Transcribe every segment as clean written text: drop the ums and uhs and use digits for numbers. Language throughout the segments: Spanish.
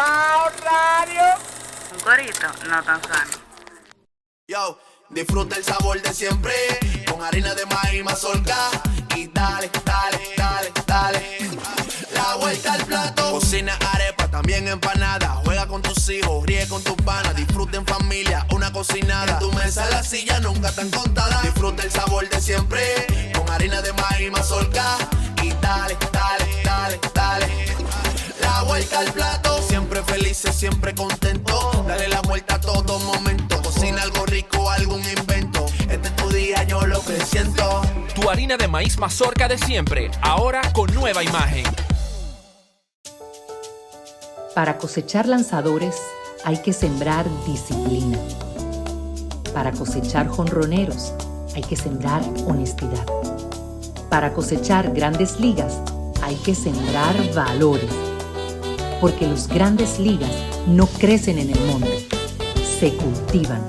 Wow Radio. Un corito no tan sano. Yo, disfruta el sabor de siempre con harina de maíz mazorca y dale, dale, dale, dale. La vuelta al plato. Cocina arepa, también empanada. Juega con tus hijos, ríe con tus panas. Disfruta en familia, una cocinada. En tu mesa la silla nunca tan contada. Disfruta el sabor de siempre con harina de maíz mazorca y dale, dale, dale, dale. La vuelta al plato. Siempre felices, siempre contento. Dale la vuelta a todo momento. Cocina algo rico, algún invento. Este es tu día, yo lo que siento. Tu harina de maíz mazorca de siempre, ahora con nueva imagen. Para cosechar lanzadores hay que sembrar disciplina. Para cosechar jonroneros hay que sembrar honestidad. Para cosechar grandes ligas hay que sembrar valores. Porque los grandes ligas no crecen en el monte, se cultivan.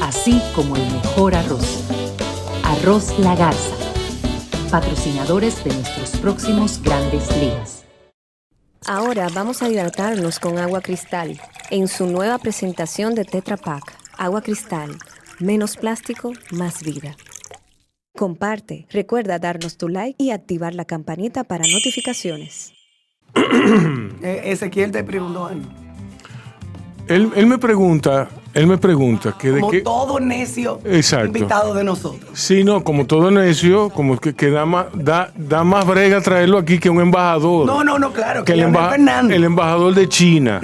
Así como el mejor arroz. Arroz La Garza, patrocinadores de nuestros próximos grandes ligas. Ahora vamos a hidratarnos con agua cristal en su nueva presentación de Tetra Pak. Agua cristal, menos plástico, más vida. Comparte, recuerda darnos tu like y activar la campanita para notificaciones. Ezequiel te preguntó algo. Él me pregunta que de Como qué... todo necio Exacto. invitado de nosotros. Sí, no, como todo necio, como que da más brega traerlo aquí que un embajador. No, claro. Que Leonel Fernández. el embajador de China.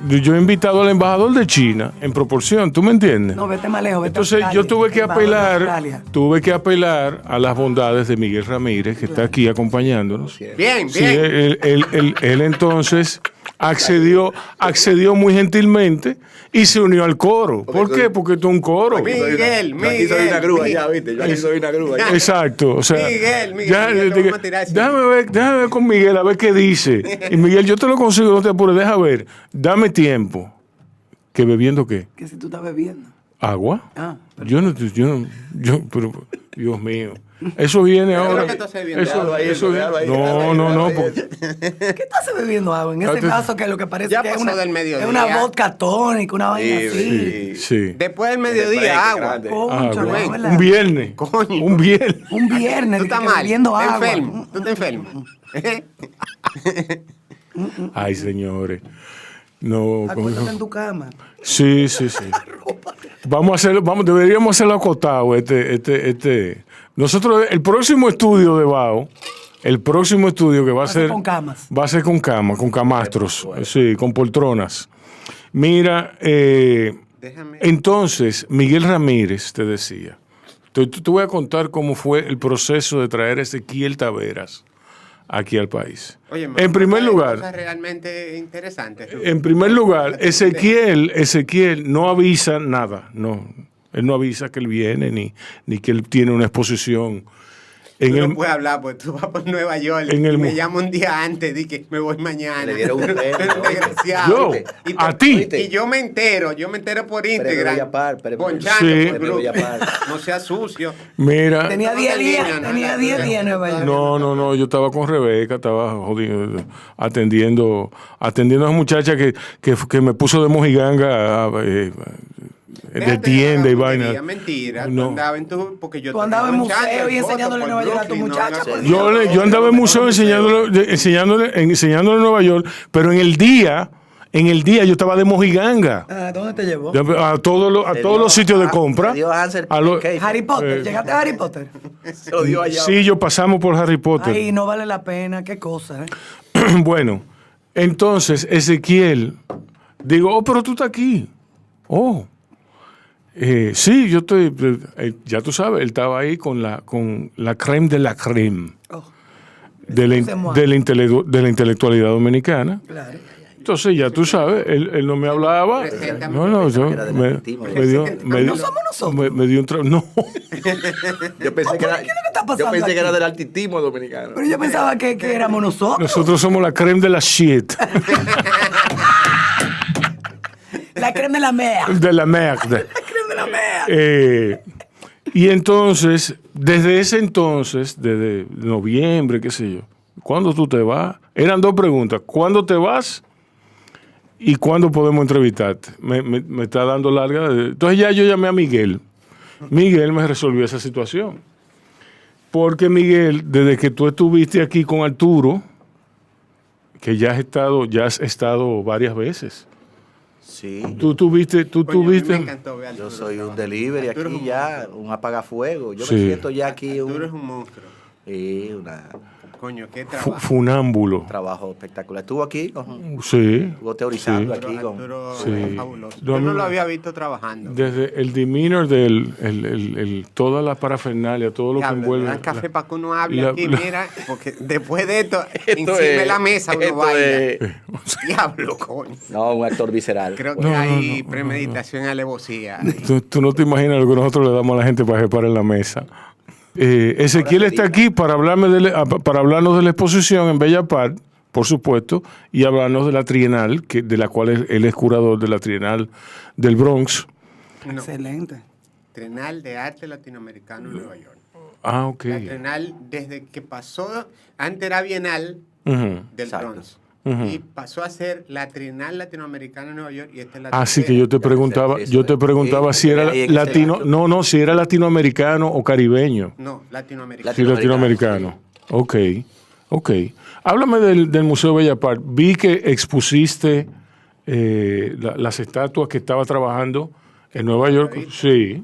Yo he invitado al embajador de China en proporción, ¿tú me entiendes? No, vete más lejos. Vete Entonces a yo Australia, tuve que apelar a las bondades de Miguel Ramírez, que está aquí acompañándonos. Bien, Sí, bien. él entonces accedió muy gentilmente y se unió al coro. ¿Por qué? Porque esto es un coro. Miguel, Aquí soy una grúa ya, ¿viste? Yo aquí soy una grúa ya. Exacto, o sea, Miguel, te vamos a tirar así. déjame ver con Miguel a ver qué dice. Y Miguel, yo te lo consigo, no te apures, deja ver, dame tiempo. ¿Que bebiendo qué? Que si tú estás bebiendo. ¿Agua? Ah, Pero, Dios mío. Eso viene ahora. creo que tú estás bebiendo Eso, agua. eso Déjalo ahí, no, déjalo ahí, no, déjalo ahí. porque- ¿Qué estás bebiendo agua? En ese Antes- caso que lo que parece Ya que es pasó del mediodía. es una vodka tónica, una vaina Sí, así. Sí. Después del mediodía, agua. grande. Concho, Agua. no, ¿verdad? Un viernes. Coño. Un viernes. Un viernes Tú de que estás mal. bebiendo Estás agua. enfermo. Tú estás enfermo. Ay, señores. No, Acuéstate en tu cama. sí. Deberíamos hacerlo acotado. Nosotros, el próximo estudio de BAO, el próximo estudio que va a ser con camas. va a ser con cama, con camastros, sí, con poltronas. Mira, Déjame. entonces, Miguel Ramírez te decía, te voy a contar cómo fue el proceso de traer a Ezequiel Taveras aquí al país. Oye, En primer lugar, cosas realmente interesantes. en primer lugar, Ezequiel no avisa nada, no. Él no avisa que él viene ni que él tiene una exposición. Tú no puedes hablar porque tú vas por Nueva York en y el me mu- llama un día antes y que me voy mañana. Le dieron un premio, Pero oye. desgraciado. Yo, Y a ti. Y yo me entero por Instagram. Ponchando Sí. por grupo. No seas sucio. Mira, Tenía 10 días, tenía 10 días en Nueva York. no, yo estaba con Rebeca, estaba jodido, atendiendo a esa muchacha que me puso de mojiganga de Déjate tienda y de vaina. tontería, Mentira, No. tú andabas en tu... Porque yo Tú te andabas en vi museo ponchando y enseñándole fotos Nueva por York a tu Brooklyn, muchacha, no, pues. Yo andaba en museo enseñándole en Nueva York, pero en el día yo estaba de mojiganga. Ah, ¿dónde te llevó? A todos los sitios de compra. Dio Hansel A lo- Cake. Harry Potter, ¿llegaste a Harry Potter? Se lo dio allá. Sí, yo pasamos por Harry Potter. Ay, no vale la pena, qué cosa, ¿eh? Bueno, entonces Ezequiel, digo, pero tú estás aquí. Oh, sí, yo estoy, ya tú sabes, él estaba ahí con la crème de la crème Oh, de la intelectualidad dominicana. claro. Entonces, ya tú sabes, él no me hablaba. Preséntame. No, yo Era del me artismo. dio, No somos nosotros. me dio un no. Yo pensé que era, ¿qué es lo que está pasando yo pensé aquí? que era del artistismo dominicano. Pero yo pensaba que éramos nosotros. Nosotros somos la crème de la shit, La crema de la mea. de la merde. La crema de la mea. Y entonces, desde noviembre, qué sé yo, ¿cuándo tú te vas? Eran dos preguntas. ¿Cuándo te vas? ¿y cuándo podemos entrevistarte? Me está dando larga. Entonces ya yo llamé a Miguel. Miguel me resolvió esa situación. Porque Miguel, desde que tú estuviste aquí con Arturo, que ya has estado varias veces. Sí. Tú tuviste. Me encantó ver a Arturo. Yo soy un delivery Arturo aquí ya, un apagafuego. Yo Sí. me siento ya aquí Arturo es un monstruo. Coño, qué trabajo. Funámbulo. trabajo espectacular. Estuvo aquí, Sí. estuvo teorizando Sí. aquí con... Arturo Sí. es fabuloso. No, Yo no no, lo había visto trabajando. Desde el demeanor toda la parafernalia, todo lo que Diablo, envuelve. me dan café para que uno hable la- aquí, la- mira, porque después de esto, Esto encima de la mesa uno esto baila. es- Diablo, coño. No, un actor visceral. Creo que No, hay no, premeditación y alevosía. Tú no te imaginas lo que nosotros le damos a la gente para que pare en la mesa. Ezequiel está aquí para hablarnos de la exposición en Bella Park, por supuesto, y hablarnos de la Trienal, de la cual él es curador de la Trienal del Bronx. No. Excelente. Trienal de Arte Latinoamericano en Nueva York. Ah, ok. La Trienal, desde que pasó, antes era Bienal Ujú. del Exacto. Bronx. Ujú. Y pasó a ser la Trienal Latinoamericana en Nueva York y esta es la Así que tercera. yo te preguntaba Sí, si era ahí en latino, ese si era latinoamericano o caribeño. No, latinoamericana. Sí, latinoamericano. Ok. Háblame del Museo Bella Park. Vi que expusiste las estatuas que estaba trabajando en Nueva York. Sí.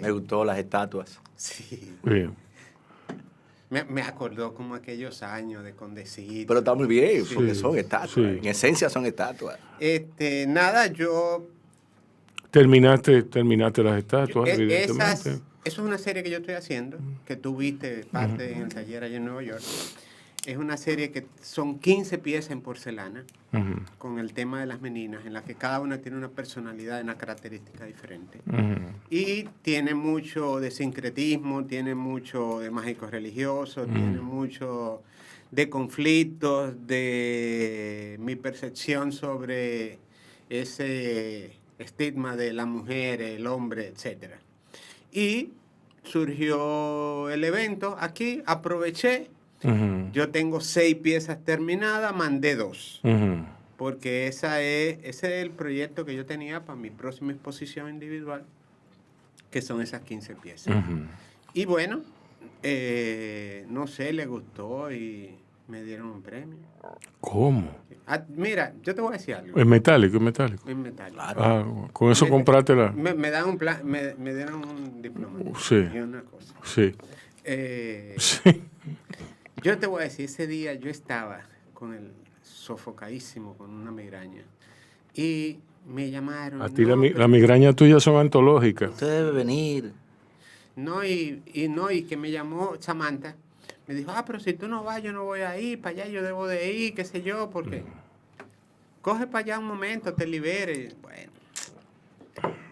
Me gustó las estatuas. Sí. Bien. Me acordó como aquellos años de Condecito. Pero está muy bien, Sí. porque son estatuas. Sí. En esencia son estatuas. Nada, yo Terminaste las estatuas, Eso evidentemente. es una serie que yo estoy haciendo, que tú viste parte en el taller allá en Nueva York. Es una serie que son 15 piezas en porcelana, Ujú, con el tema de las meninas, en las que cada una tiene una personalidad, una característica diferente. ujú. Y tiene mucho de sincretismo, tiene mucho de mágico religioso, tiene mucho de conflictos, de mi percepción sobre ese estigma de la mujer, el hombre, etc. Y surgió el evento aquí, aproveché. Ujú, Yo tengo 6 piezas terminadas, mandé 2. ujú. Porque ese es el proyecto que yo tenía para mi próxima exposición individual, que son esas 15 piezas. Ujú. Y bueno, no sé, le gustó y me dieron un premio. ¿Cómo? Mira, yo te voy a decir algo. Es metálico. En metal. Ah, con eso compraste la... Me dan un plan, me dieron un diploma. Sí. Y una cosa. Sí. Sí. Yo te voy a decir, ese día yo estaba con el sofocadísimo, con una migraña. Y me llamaron. A ti la migraña tuya son antológicas. Usted debe venir. Y que me llamó Samantha. Me dijo, pero si tú no vas, yo no voy a ir, para allá yo debo de ir, qué sé yo, porque coge para allá un momento, te libere. Bueno,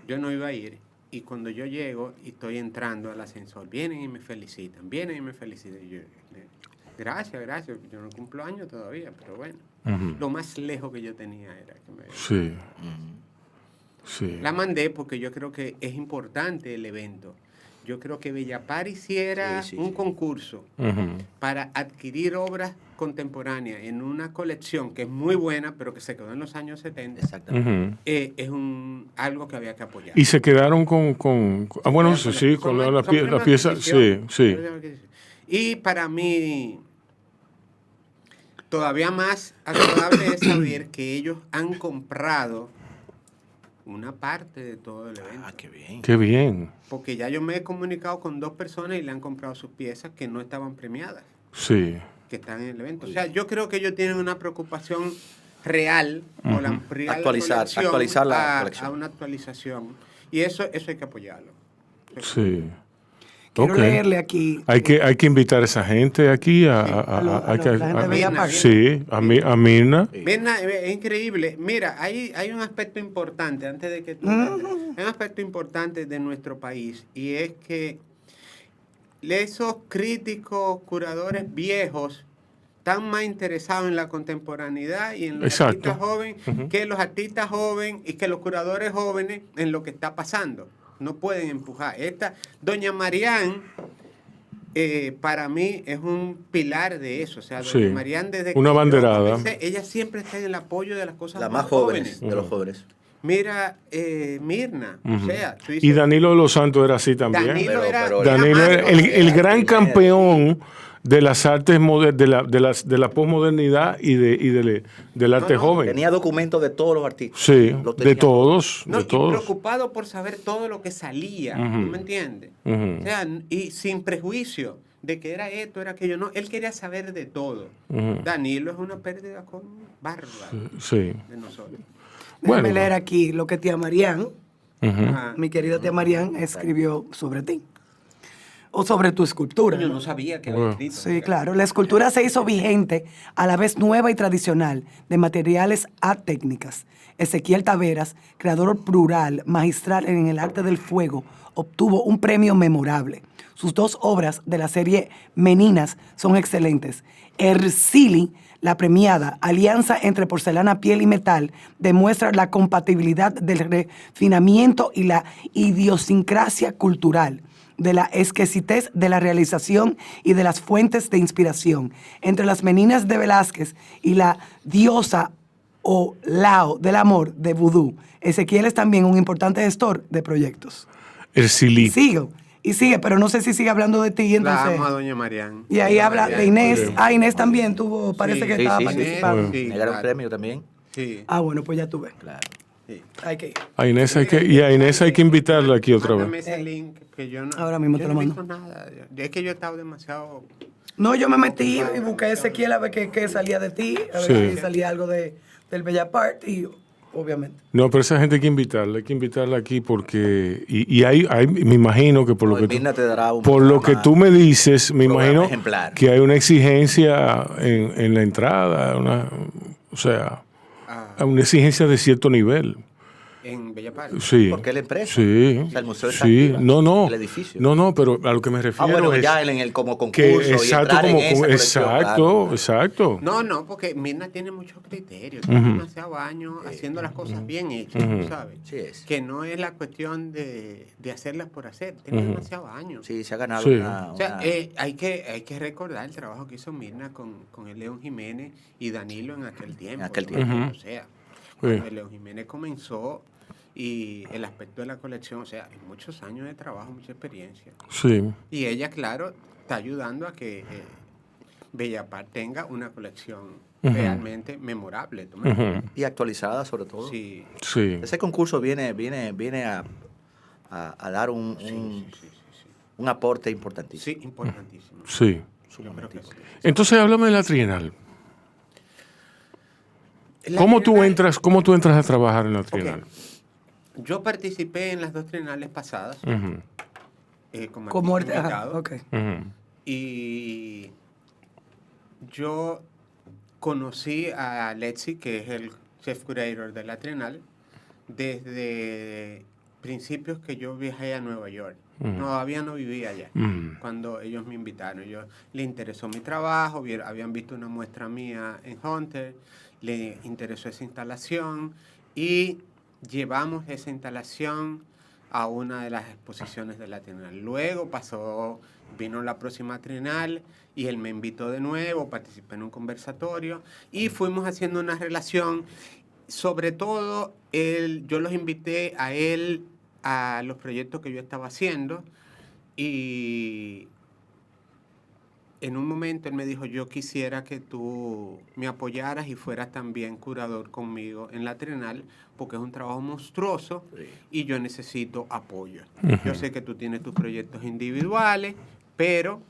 yo no iba a ir. Y cuando yo llego y estoy entrando al ascensor, vienen y me felicitan. Y yo, gracias, yo no cumplo años todavía, pero bueno. Ujú. Lo más lejos que yo tenía era que me... Sí. Sí. La mandé porque yo creo que es importante el evento. Yo creo que Bella Park hiciera un concurso Ujú. para adquirir obras contemporáneas en una colección que es muy buena, pero que se quedó en los años 70. Exactamente. Ujú. Es algo que había que apoyar. Y se quedaron con bueno, sí, con la pieza, sí. Y para mí, todavía más agradable es saber que ellos han comprado una parte de todo el evento. Qué bien. Qué bien. Porque ya yo me he comunicado con 2 personas y le han comprado sus piezas que no estaban premiadas, Sí. que están en el evento. O sea, yo creo que ellos tienen una preocupación real por ampliar Actualizar la colección. a una actualización. Y eso hay que apoyarlo. Sí. Quiero Ok. leerle aquí. Hay que invitar a esa gente aquí a la gente de Bella Park. Sí, a Mirna. Mirna, es increíble. Mira, hay un aspecto importante, antes de que tú... Hay un aspecto importante de nuestro país, y es que esos críticos, curadores viejos, están más interesados en la contemporaneidad y en los Exacto. artistas jóvenes que los artistas jóvenes y que los curadores jóvenes en lo que está pasando. No pueden empujar. Doña Marián, para mí es un pilar de eso. O sea, Sí. doña Marian, desde Una que yo banderada. comencé, ella siempre está en el apoyo de las cosas Las más jóvenes, jóvenes. de los jóvenes. Mira, Mirna, o sea, tú dices, Y Danilo de los Santos era así también. Danilo era, Danilo era era más el gran primera. campeón de las artes de la posmodernidad y del arte joven. Tenía documentos de todos los artistas. Sí, Los de tenía todos, No, de y todos. preocupado por saber todo lo que salía, ¿tú me entiendes? Ujú. O sea, y sin prejuicio de que era esto, era aquello, no, él quería saber de todo. Ujú. Danilo es una pérdida con bárbara Sí. de nosotros. Bueno. Déjame leer aquí lo que tía Marian, Ujú. Ajá. mi querida tía Marian, escribió sobre ti. O sobre tu escultura. Yo ¿no? no sabía que había escrito. Sí, claro. La escultura se hizo vigente, a la vez nueva y tradicional, de materiales a técnicas. Ezequiel Taveras, creador plural, magistral en el arte del fuego, obtuvo un premio memorable. Sus 2 obras de la serie Meninas son excelentes. Ercili, la premiada Alianza entre porcelana, piel y metal, demuestra la compatibilidad del refinamiento y la idiosincrasia cultural, de la exquisitez de la realización y de las fuentes de inspiración. Entre las Meninas de Velázquez y la diosa o Lao del amor de Vudú, Ezequiel es también un importante gestor de proyectos. El Silí. Sigue, pero no sé si sigue hablando de ti, La entonces. amo a doña Marian. Y ahí Doña habla Marian. de Inés. Ah, Inés también tuvo, parece que Sí, estaba sí, participando. sí. Me dieron claro. premio también. Sí. Ah, bueno, pues ya tú ves. Claro. Sí. Hay que ir. A Inés hay que invitarla aquí otra Mándame vez. ese link que yo no. Ahora mismo yo te lo no he mando. visto nada. Es que yo he estado demasiado. No, yo me metí y busqué a Ezequiel a ver qué salía de ti, a ver Sí. si salía algo del Bella Part y obviamente. No, pero esa gente hay que invitarla aquí porque y hay me imagino que por lo No, que tú, Mirna te dará un por lo que programa- tú me dices, me programa imagino ejemplar. que hay una exigencia en la entrada, o sea, una exigencia de cierto nivel. En Bella Parque. Sí. Porque es la empresa. Sí. O sea, el museo está sí. arriba, No. el edificio. No, pero a lo que me refiero Bueno, es ya en el como concurso que y exacto, entrar en esa colección, claro. exacto. No, porque Mirna tiene muchos criterios, tiene demasiados años haciendo las cosas bien hechas, tú ¿sabes? Sí es. Que no es la cuestión de hacerlas por hacer, tiene demasiados años. Sí, se ha ganado Sí. una... O sea, una- hay que recordar el trabajo que hizo Mirna con el León Jiménez y Danilo en aquel tiempo. En aquel ¿no? tiempo. O sea, Sí. cuando el León Jiménez comenzó y el aspecto de la colección, o sea, hay muchos años de trabajo, mucha experiencia. Sí. Y ella, claro, está ayudando a que Bella Par tenga una colección realmente memorable. ¿tú me entiendes? y actualizada sobre todo. Sí. Sí. Ese concurso viene a dar un aporte importantísimo. Sí, importantísimo. Sí. Yo creo que sí. Entonces, háblame de la Trienal. La ¿Cómo tú Trienal- entras a trabajar en la Trienal? Yo participé en las 2 trienales pasadas Ujú, como Ajá, invitado. ok. ujú. Y yo conocí a Letzi, que es el chef curator de la Trienal, desde principios que yo viajé a Nueva York. Todavía no vivía allá. Cuando ellos me invitaron, le interesó mi trabajo, habían visto una muestra mía en Hunter, le interesó esa instalación y llevamos esa instalación a una de las exposiciones de la Trienal. Luego vino la próxima Trienal y él me invitó de nuevo, participé en un conversatorio y fuimos haciendo una relación. Sobre todo, yo los invité a él a los proyectos que yo estaba haciendo y en un momento él me dijo, yo quisiera que tú me apoyaras y fueras también curador conmigo en la Trienal, porque es un trabajo monstruoso y yo necesito apoyo. Yo sé que tú tienes tus proyectos individuales, pero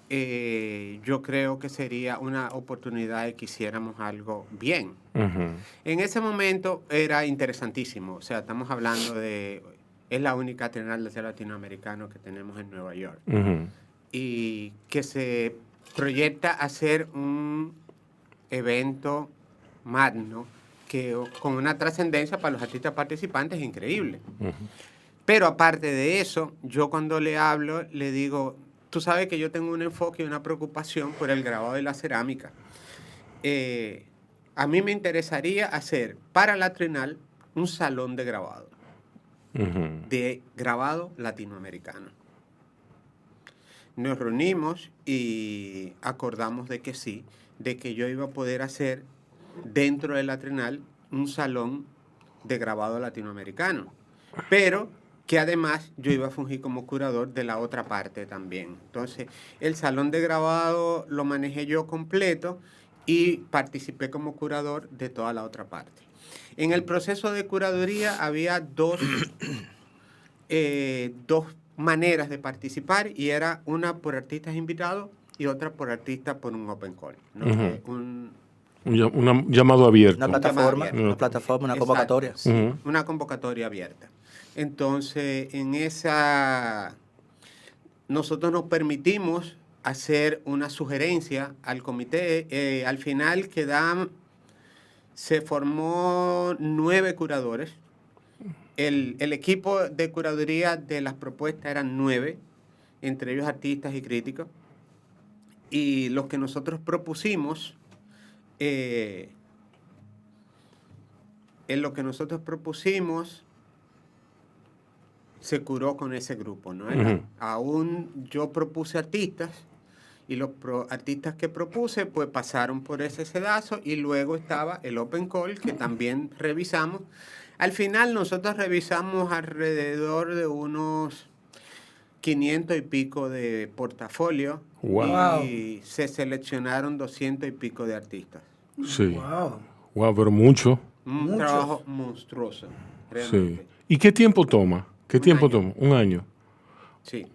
yo creo que sería una oportunidad de que hiciéramos algo bien. En ese momento era interesantísimo, o sea, estamos hablando es la única Trienal de arte latinoamericano que tenemos en Nueva York. Y que se proyecta hacer un evento magno con una trascendencia para los artistas participantes increíble. Pero aparte de eso, yo cuando le hablo, le digo, tú sabes que yo tengo un enfoque y una preocupación por el grabado de la cerámica. A mí me interesaría hacer para la Trienal un salón de grabado, de grabado latinoamericano. nos reunimos y acordamos de que sí, de que yo iba a poder hacer dentro de la Trienal un salón de grabado latinoamericano, pero que además yo iba a fungir como curador de la otra parte también. Entonces, el salón de grabado lo manejé yo completo y participé como curador de toda la otra parte. En el proceso de curaduría había dos maneras de participar, y era una por artistas invitados y otra por artistas por un open call, ¿no? Un llamado abierto. Una plataforma, abierto. una plataforma, una Exacto, convocatoria. sí, una convocatoria abierta. Entonces, en esa, nosotros nos permitimos hacer una sugerencia al comité. Al final se formó 9 curadores. El equipo de curaduría de las propuestas eran 9, entre ellos artistas y críticos. Y los que nosotros propusimos, en lo que nosotros propusimos, se curó con ese grupo, ¿no? Aún yo propuse artistas, y los artistas que propuse pues pasaron por ese sedazo, y luego estaba el open call, que también revisamos. Al final nosotros revisamos alrededor de unos 500 y pico de portafolios. Wow. Y se seleccionaron 200 y pico de artistas. Sí. Wow, pero mucho. Un trabajo monstruoso, realmente. Sí. ¿Y qué tiempo toma? ¿Qué tiempo año. toma? ¿Un año? Sí.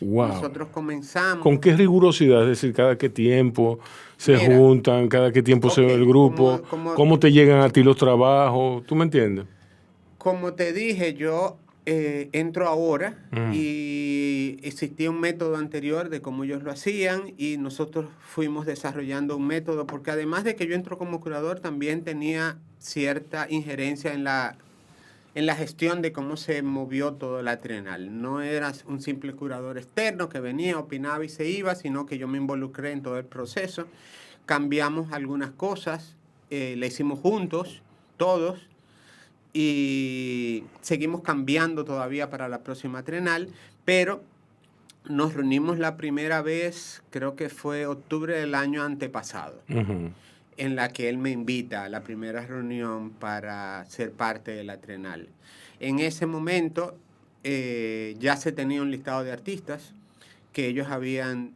Wow. Nosotros comenzamos... ¿Con qué rigurosidad? Es decir, cada qué tiempo se Mira, juntan, cada qué tiempo se ve el grupo, cómo te llegan a ti los trabajos, ¿tú me entiendes? Como te dije, yo entro ahora y existía un método anterior de cómo ellos lo hacían, y nosotros fuimos desarrollando un método, porque además de que yo entro como curador, también tenía cierta injerencia en la gestión de cómo se movió toda la Trienal. No era un simple curador externo que venía, opinaba y se iba, sino que yo me involucré en todo el proceso. Cambiamos algunas cosas, le hicimos juntos, todos, y seguimos cambiando todavía para la próxima Trienal, pero nos reunimos la primera vez, creo que fue octubre del año antepasado, en la que él me invita a la primera reunión para ser parte de la Trienal. En ese momento ya se tenía un listado de artistas que ellos habían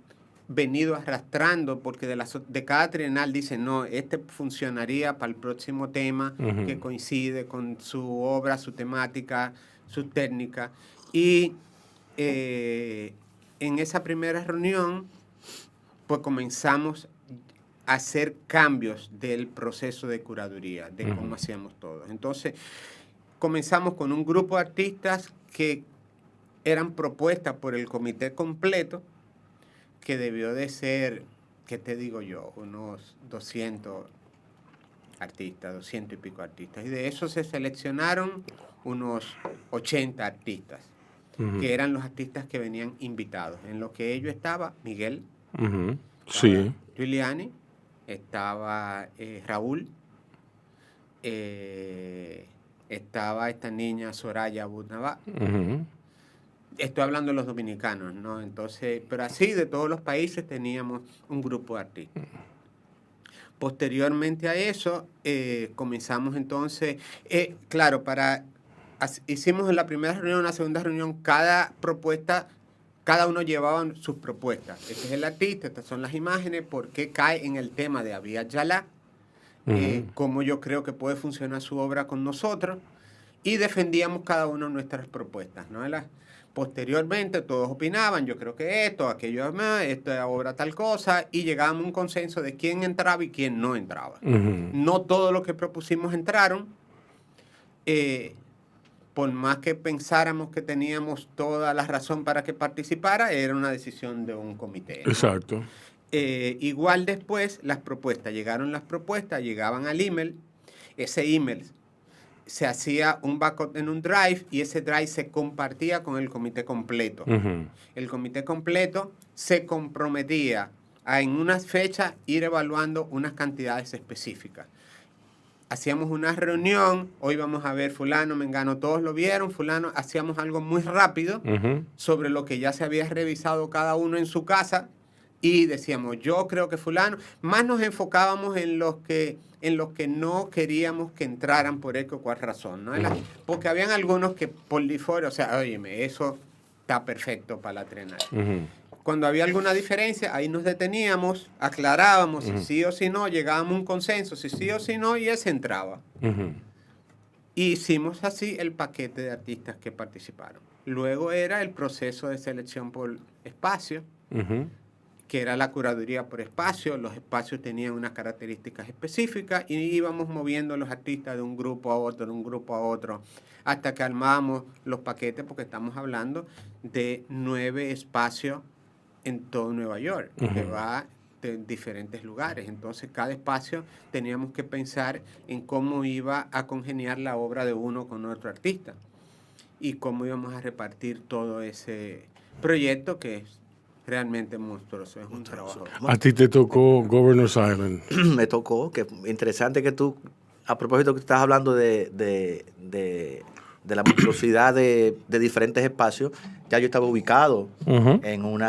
venido arrastrando, porque de cada Trienal dicen, no, este funcionaría para el próximo tema que coincide con su obra, su temática, su técnica. Y en esa primera reunión, pues comenzamos a hacer cambios del proceso de curaduría, de cómo hacíamos todo. Entonces, comenzamos con un grupo de artistas que eran propuestas por el comité completo, que debió de ser, ¿qué te digo yo? Unos 200 artistas, 200 y pico artistas. Y de eso se seleccionaron unos 80 artistas, que eran los artistas que venían invitados. En lo que ellos estaba Miguel, sí, Giuliani, estaba Raúl, estaba esta niña Soraya Abunabá. Estoy hablando de los dominicanos, ¿no? Entonces, pero así de todos los países teníamos un grupo de artistas. Posteriormente a eso, comenzamos entonces, claro, hicimos en la primera reunión, en la segunda reunión, cada propuesta, cada uno llevaba sus propuestas. Este es el artista, estas son las imágenes, por qué cae en el tema de Abiyat Yala, cómo yo creo que puede funcionar su obra con nosotros, y defendíamos cada uno nuestras propuestas, ¿no? Posteriormente todos opinaban, yo creo que esto, aquello más, esta obra tal cosa, y llegábamos a un consenso de quién entraba y quién no entraba. No todo lo que propusimos entraron, por más que pensáramos que teníamos toda la razón para que participara, era una decisión de un comité, ¿no? Exacto. Igual después llegaron las propuestas, llegaban al email, ese email se hacía un backup en un drive, y ese drive se compartía con el comité completo. El comité completo se comprometía a en unas fechas ir evaluando unas cantidades específicas. hacíamos una reunión, hoy vamos a ver fulano, mengano, todos lo vieron, fulano, hacíamos algo muy rápido sobre lo que ya se había revisado cada uno en su casa y decíamos, yo creo que fulano, más nos enfocábamos en los que no queríamos que entraran por X o cual razón, ¿no? Porque habían algunos que por default, o sea, óyeme, eso está perfecto para la Trienal. Cuando había alguna diferencia, ahí nos deteníamos, aclarábamos si sí o si no, llegábamos a un consenso, si sí o si no, y ese entraba. Y hicimos así el paquete de artistas que participaron. Luego era el proceso de selección por espacio, que era la curaduría por espacio. Los espacios tenían unas características específicas y íbamos moviendo los artistas de un grupo a otro, de un grupo a otro, hasta que armábamos los paquetes, porque estamos hablando de 9 espacios en todo Nueva York, que va de diferentes lugares. Entonces, cada espacio teníamos que pensar en cómo iba a congeniar la obra de uno con otro artista y cómo íbamos a repartir todo ese proyecto que es realmente monstruoso, es un trabajo. A ti te tocó Governor's Island. Me tocó, que interesante que tú, a propósito que estás hablando de la monstruosidad de diferentes espacios, ya yo estaba ubicado en un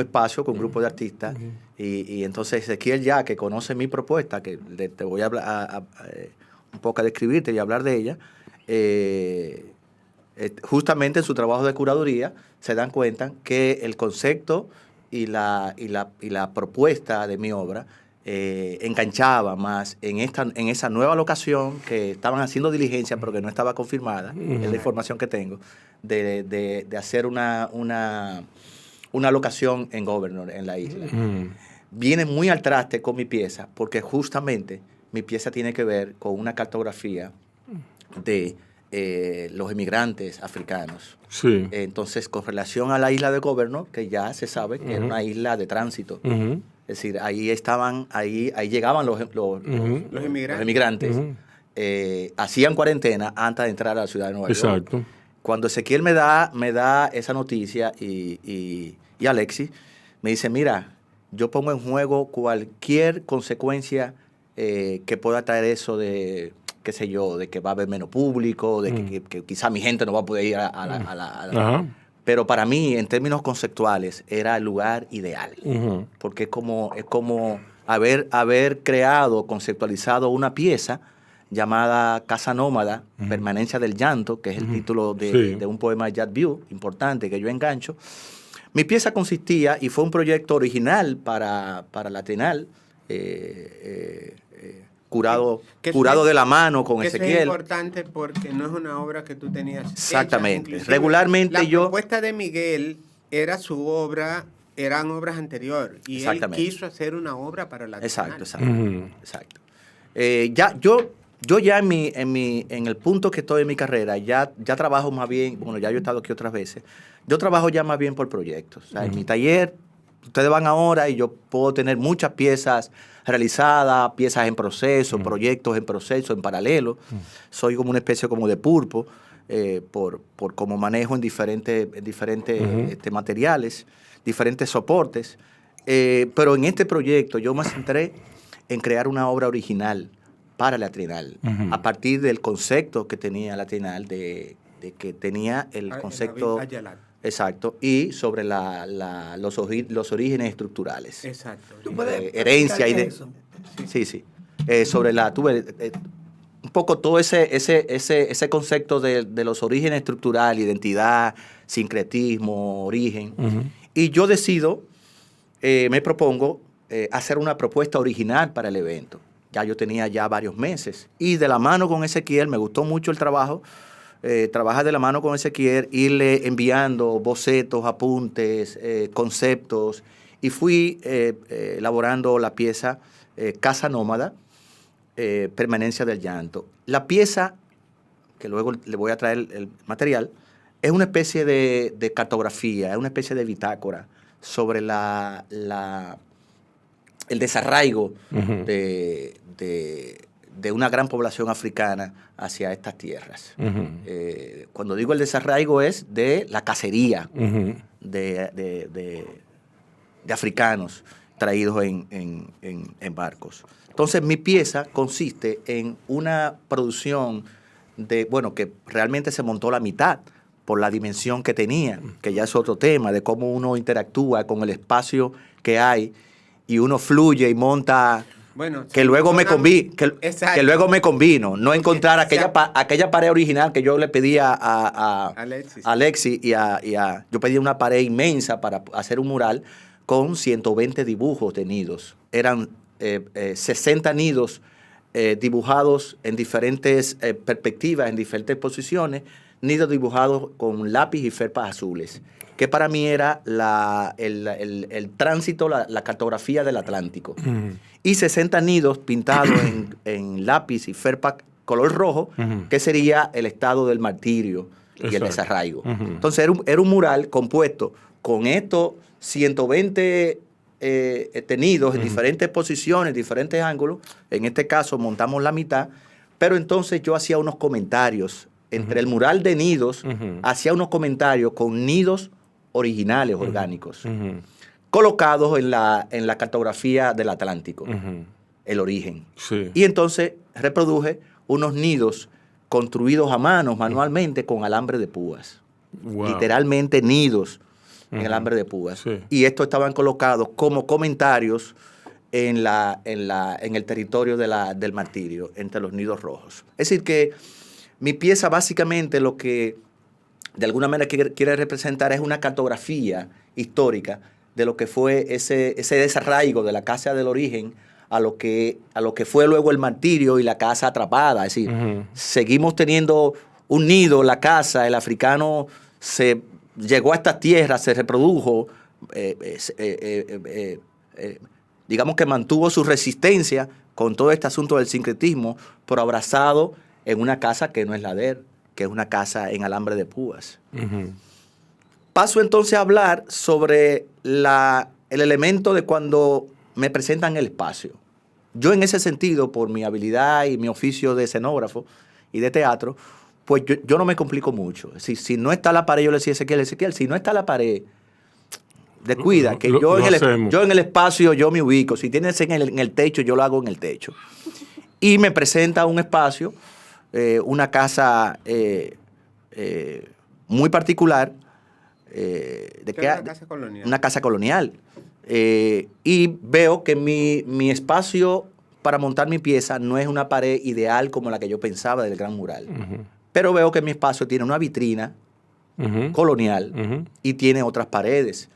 espacio con un grupo de artistas y entonces Ezequiel, ya que conoce mi propuesta, que te voy a hablar un poco a describirte y hablar de ella, justamente en su trabajo de curaduría se dan cuenta que el concepto y la propuesta de mi obra enganchaba más en esa nueva locación que estaban haciendo diligencia pero que no estaba confirmada, es la información que tengo, de hacer una locación en Governor, en la isla. Viene muy al traste con mi pieza, porque justamente mi pieza tiene que ver con una cartografía de los emigrantes africanos. Sí. Entonces, con relación a la isla de Governor, que ya se sabe que era una isla de tránsito, es decir, ahí llegaban los inmigrantes. Hacían cuarentena antes de entrar a la ciudad de Nueva York. Exacto. Cuando Ezequiel me da esa noticia y Alexis me dice, mira, yo pongo en juego cualquier consecuencia que pueda traer eso de, qué sé yo, de que va a haber menos público, de que quizá mi gente no va a poder ir a la Pero para mí, en términos conceptuales, era el lugar ideal. Porque es como haber creado, conceptualizado una pieza llamada Casa Nómada, Permanencia del Llanto, que es el título de un poema de Jack View, importante, que yo engancho. Mi pieza consistía, y fue un proyecto original para la Trienal, curado de la mano con Ezequiel. Eso es importante porque no es una obra que tú tenías. Exactamente. Regularmente la propuesta de Miguel era su obra, eran obras anteriores. Y él quiso hacer una obra para la Trienal. Exacto. Yo ya en el punto que estoy en mi carrera, ya trabajo más bien, bueno, ya yo he estado aquí otras veces, yo trabajo ya más bien por proyectos. O sea, en mi taller, ustedes van ahora y yo puedo tener muchas piezas realizadas, piezas en proceso, proyectos en proceso, en paralelo. Soy como una especie como de pulpo, por cómo manejo en diferentes materiales, diferentes soportes. Pero en este proyecto yo me centré en crear una obra original para la Trienal, a partir del concepto que tenía la Trienal, de que tenía el concepto... Exacto, y sobre los orígenes estructurales. Exacto. ¿Tú puedes herencia y de eso? Sí. Sobre un poco todo ese concepto de los orígenes estructurales, identidad, sincretismo, origen. Y yo decido, me propongo hacer una propuesta original para el evento. Ya yo tenía ya varios meses. Y de la mano con Ezequiel, me gustó mucho el trabajo. Trabajar de la mano con Ezequiel, irle enviando bocetos, apuntes, conceptos, y fui elaborando la pieza Casa Nómada, Permanencia del Llanto. La pieza, que luego le voy a traer el material, es una especie de cartografía, es una especie de bitácora sobre el desarraigo de una gran población africana hacia estas tierras. Cuando digo el desarraigo es de la cacería de africanos. traídos en barcos. Entonces, mi pieza consiste en una producción que realmente se montó la mitad por la dimensión que tenía, que ya es otro tema, de cómo uno interactúa con el espacio que hay y uno fluye y monta. Bueno, que luego me convino, no encontrar aquella pared original que yo le pedía a Alexis yo pedí una pared inmensa para hacer un mural con 120 dibujos de nidos. Eran 60 nidos dibujados en diferentes perspectivas, en diferentes posiciones, nidos dibujados con lápiz y felpas azules, que para mí era el tránsito, la cartografía del Atlántico. Y 60 nidos pintados en lápiz y felpa color rojo, que sería el estado del martirio y el desarraigo. Entonces era un mural compuesto con estos 120 nidos en diferentes posiciones, diferentes ángulos. En este caso montamos la mitad, pero entonces yo hacía unos comentarios. Entre el mural de nidos, hacía unos comentarios con nidos originales, orgánicos, colocados en la cartografía del Atlántico, el origen. Sí. Y entonces reproduje unos nidos construidos a mano, manualmente, con alambre de púas. Wow. Literalmente nidos en alambre de púas. Sí. Y estos estaban colocados como comentarios en el territorio del martirio, entre los nidos rojos. Es decir que mi pieza básicamente lo que de alguna manera quiere representar es una cartografía histórica de lo que fue ese desarraigo de la casa del origen a lo que fue luego el martirio y la casa atrapada. Es decir, seguimos teniendo un nido, la casa, el africano se llegó a estas tierras, se reprodujo, digamos que mantuvo su resistencia con todo este asunto del sincretismo, pero abrazado en una casa que no es la de él, que es una casa en alambre de púas. Paso entonces a hablar sobre el elemento de cuando me presentan el espacio. Yo en ese sentido, por mi habilidad y mi oficio de escenógrafo y de teatro, pues yo no me complico mucho. Es decir, si no está la pared, yo le decía a Ezequiel, si no está la pared, descuida, que yo en el espacio yo me ubico. Si tienes en el techo, yo lo hago en el techo. Y me presenta un espacio, una casa muy particular. Una casa colonial. Una casa colonial. Y veo que mi espacio para montar mi pieza no es una pared ideal como la que yo pensaba del gran mural. Pero veo que mi espacio tiene una vitrina colonial y tiene otras paredes.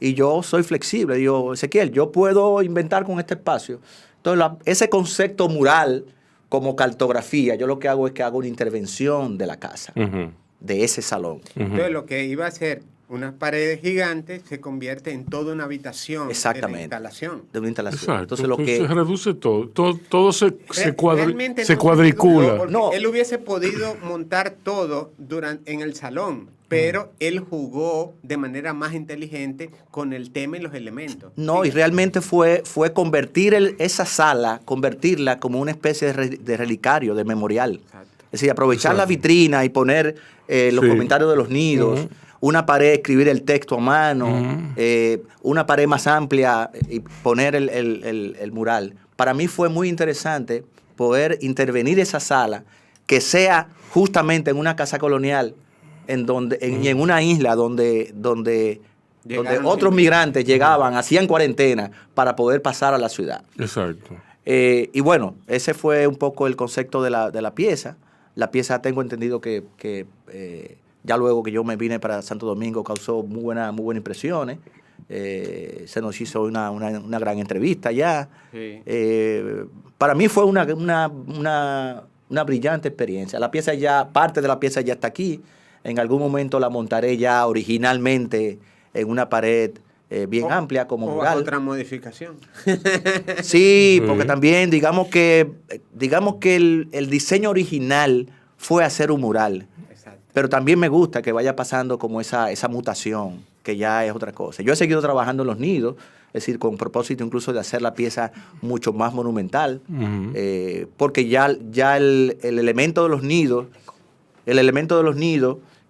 Y yo soy flexible. Digo, Ezequiel, yo puedo inventar con este espacio. Entonces, ese concepto mural como cartografía, yo lo que hago es que hago una intervención de la casa, de ese salón. Entonces, lo que iba a ser unas paredes gigantes se convierte en toda una habitación. Exactamente. De la instalación. De una instalación. Exacto. Entonces, se reduce todo se cuadricula. Él hubiese podido montar todo en el salón, pero él jugó de manera más inteligente con el tema y los elementos. No, y realmente fue convertir esa sala, convertirla como una especie de relicario, de memorial. Exacto. Es decir, aprovechar la vitrina y poner los comentarios de los nidos, una pared, escribir el texto a mano, una pared más amplia y poner el mural. Para mí fue muy interesante poder intervenir esa sala, que sea justamente en una casa colonial, y en una isla donde otros migrantes llegaban, hacían cuarentena para poder pasar a la ciudad. Exacto. Y bueno, ese fue un poco el concepto de la pieza. La pieza, tengo entendido que ya luego que yo me vine para Santo Domingo, causó muy buenas impresiones. Se nos hizo una gran entrevista ya. Sí. Para mí fue una brillante experiencia. La pieza parte de la pieza ya está aquí. En algún momento la montaré ya originalmente en una pared bien amplia como mural. Otra modificación. Sí, porque también digamos que el diseño original fue hacer un mural. Exacto. Pero también me gusta que vaya pasando como esa mutación, que ya es otra cosa. Yo he seguido trabajando en los nidos, es decir, con propósito incluso de hacer la pieza mucho más monumental, porque ya el elemento de los nidos,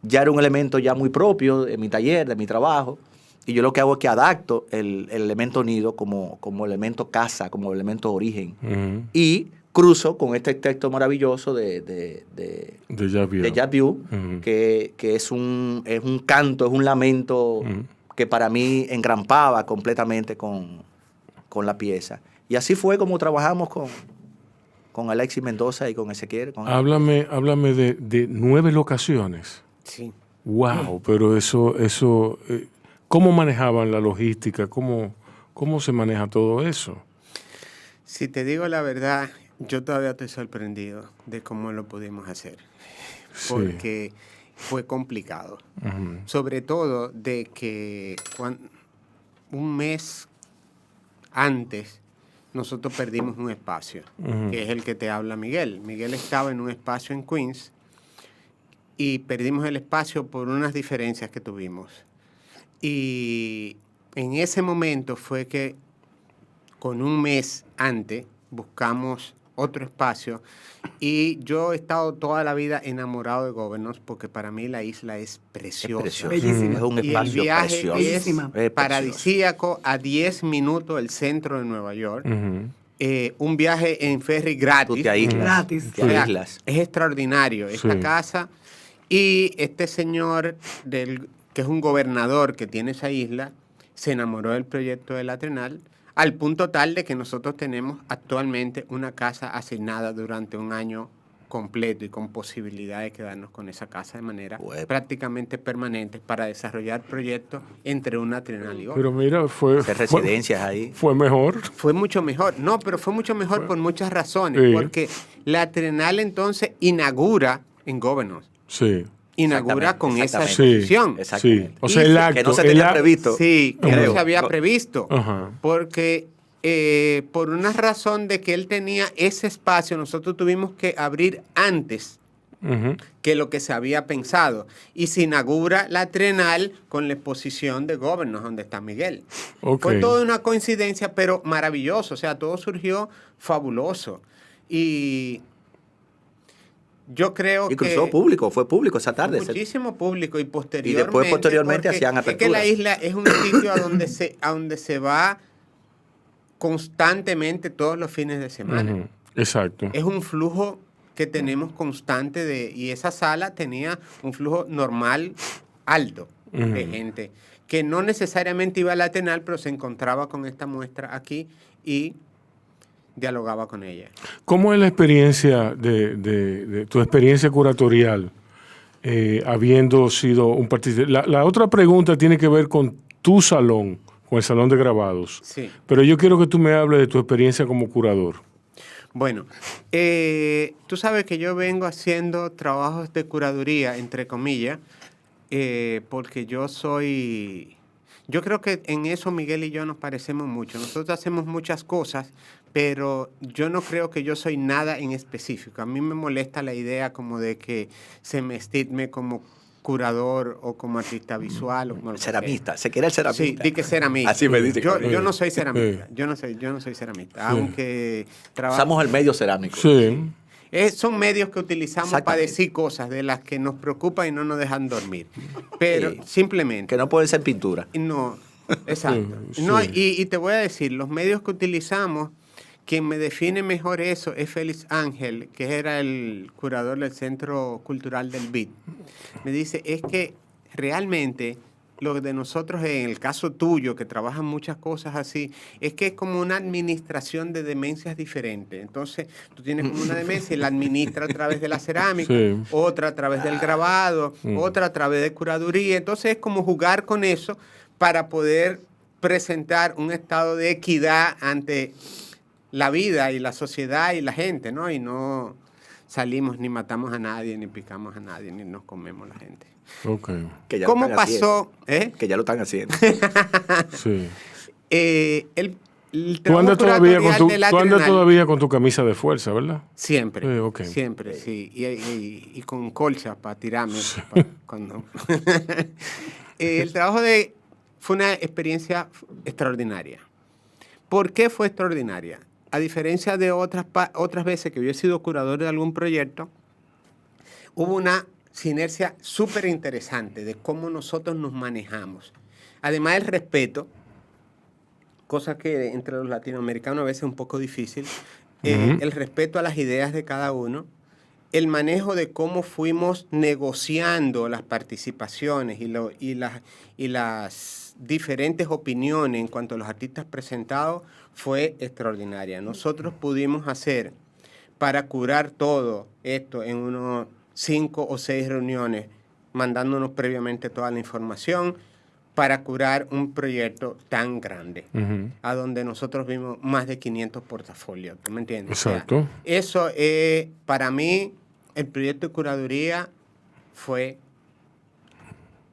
ya era un elemento ya muy propio de mi taller, de mi trabajo, Y yo lo que hago es que adapto el elemento nido como elemento casa, como elemento origen. Y cruzo con este texto maravilloso de Jacques Vieux, que es un canto, es un lamento que para mí engrampaba completamente con la pieza. Y así fue como trabajamos con Alexis Mendoza y con Ezequiel. Háblame de 9 locaciones. Sí. Wow, pero eso ¿cómo manejaban la logística? ¿Cómo se maneja todo eso? Si te digo la verdad, yo todavía estoy sorprendido de cómo lo pudimos hacer. Sí. Porque fue complicado. Sobre todo de que un mes antes nosotros perdimos un espacio, que es el que te habla Miguel. Miguel estaba en un espacio en Queens y perdimos el espacio por unas diferencias que tuvimos. Y en ese momento fue que con un mes antes buscamos otro espacio y yo he estado toda la vida enamorado de Governors porque para mí la isla es preciosa. Bellísima. Es un Y espacio el viaje precioso. es paradisíaco a 10 minutos del centro de Nueva York. Un viaje en ferry gratis. Tú te aíslas. Gratis. Te aíslas. Es extraordinario. Esta casa y este señor que es un gobernador que tiene esa isla se enamoró del proyecto de la Trenal al punto tal de que nosotros tenemos actualmente una casa asignada durante un año completo y con posibilidad de quedarnos con esa casa de manera prácticamente permanente para desarrollar proyectos entre una Trenal y otra. Pero mira, Hacer residencias ahí. Fue mejor. Fue mucho mejor. No, pero fue mucho mejor por muchas razones. Sí. Porque la Trenal entonces inaugura en Governors. Sí. Inaugura con esa Exactamente. exposición. Sí. O sea, el acto. Que no se tenía previsto. Sí, que creo. no se había previsto. Ajá. Porque por una razón de que él tenía ese espacio, nosotros tuvimos que abrir antes que lo que se había pensado. Y se inaugura la Trenal con la exposición de Governors, donde está Miguel. Ok. Fue toda una coincidencia, pero maravilloso. O sea, todo surgió fabuloso. Y yo creo Y cruzó público, fue público esa tarde. muchísimo público y posteriormente. Y después, posteriormente, porque hacían es que apertura. la isla es un sitio a donde se va constantemente todos los fines de semana. Exacto. Es un flujo que tenemos constante y esa sala tenía un flujo normal alto de gente que no necesariamente iba a la Trenal, pero se encontraba con esta muestra aquí y dialogaba con ella. ¿Cómo es la experiencia de tu experiencia curatorial habiendo sido un participante? La otra pregunta tiene que ver con tu salón, con el salón de grabados. Sí. Pero yo quiero que tú me hables de tu experiencia como curador. Bueno, tú sabes que yo vengo haciendo trabajos de curaduría, entre comillas, porque yo creo que en eso Miguel y yo nos parecemos mucho. Nosotros hacemos muchas cosas, pero yo no creo que yo soy nada en específico. A mí me molesta la idea como de que se me estigme como curador o como artista visual. O como ceramista, se quiere el ceramista. Sí, di que ceramista. Así me dice. Yo no soy ceramista, yo no soy ceramista, aunque trabajo. Usamos el medio cerámico. Sí. Son medios que utilizamos para decir cosas de las que nos preocupan y no nos dejan dormir. Pero simplemente. Que no pueden ser pintura. No, exacto. Sí. No, y te voy a decir, los medios que utilizamos, quien me define mejor eso es Félix Ángel, que era el curador del Centro Cultural del BID. Me dice, es que realmente lo de nosotros, en el caso tuyo, que trabajan muchas cosas así, es que es como una administración de demencias diferentes. Entonces, tú tienes como una demencia y la administras a través de la cerámica, otra a través del grabado, otra a través de curaduría. Entonces, es como jugar con eso para poder presentar un estado de equidad ante la vida y la sociedad y la gente, ¿no? Y no salimos ni matamos a nadie, ni picamos a nadie, ni nos comemos a la gente. Okay. ¿Cómo pasó? Que ya lo están haciendo. Sí. Tú andas todavía con tu camisa de fuerza, ¿verdad? Siempre. Okay. Siempre, sí. Y con colchas para tirarme. Sí. Cuando... el trabajo fue una experiencia extraordinaria. ¿Por qué fue extraordinaria? A diferencia de otras veces que yo he sido curador de algún proyecto, hubo una sinergia súper interesante de cómo nosotros nos manejamos. además del respeto, cosa que entre los latinoamericanos a veces es un poco difícil, el respeto a las ideas de cada uno, el manejo de cómo fuimos negociando las participaciones y las diferentes opiniones en cuanto a los artistas presentados fue extraordinaria. Nosotros pudimos hacer, para curar todo esto en unos 5 o 6 reuniones, mandándonos previamente toda la información, para curar un proyecto tan grande, a donde nosotros vimos más de 500 portafolios. ¿Tú me entiendes? Exacto. O sea, eso es, para mí, el proyecto de curaduría fue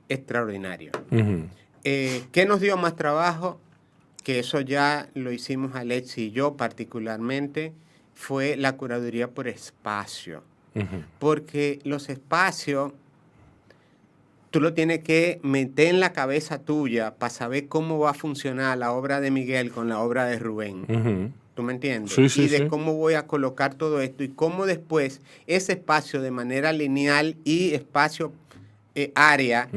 extraordinario. ¿Qué nos dio más trabajo? Que eso ya lo hicimos Alex y yo particularmente, fue la curaduría por espacio. Porque los espacios, tú lo tienes que meter en la cabeza tuya para saber cómo va a funcionar la obra de Miguel con la obra de Rubén. ¿Tú me entiendes? Sí, sí, y de sí. cómo voy a colocar todo esto y cómo después ese espacio de manera lineal y espacio área,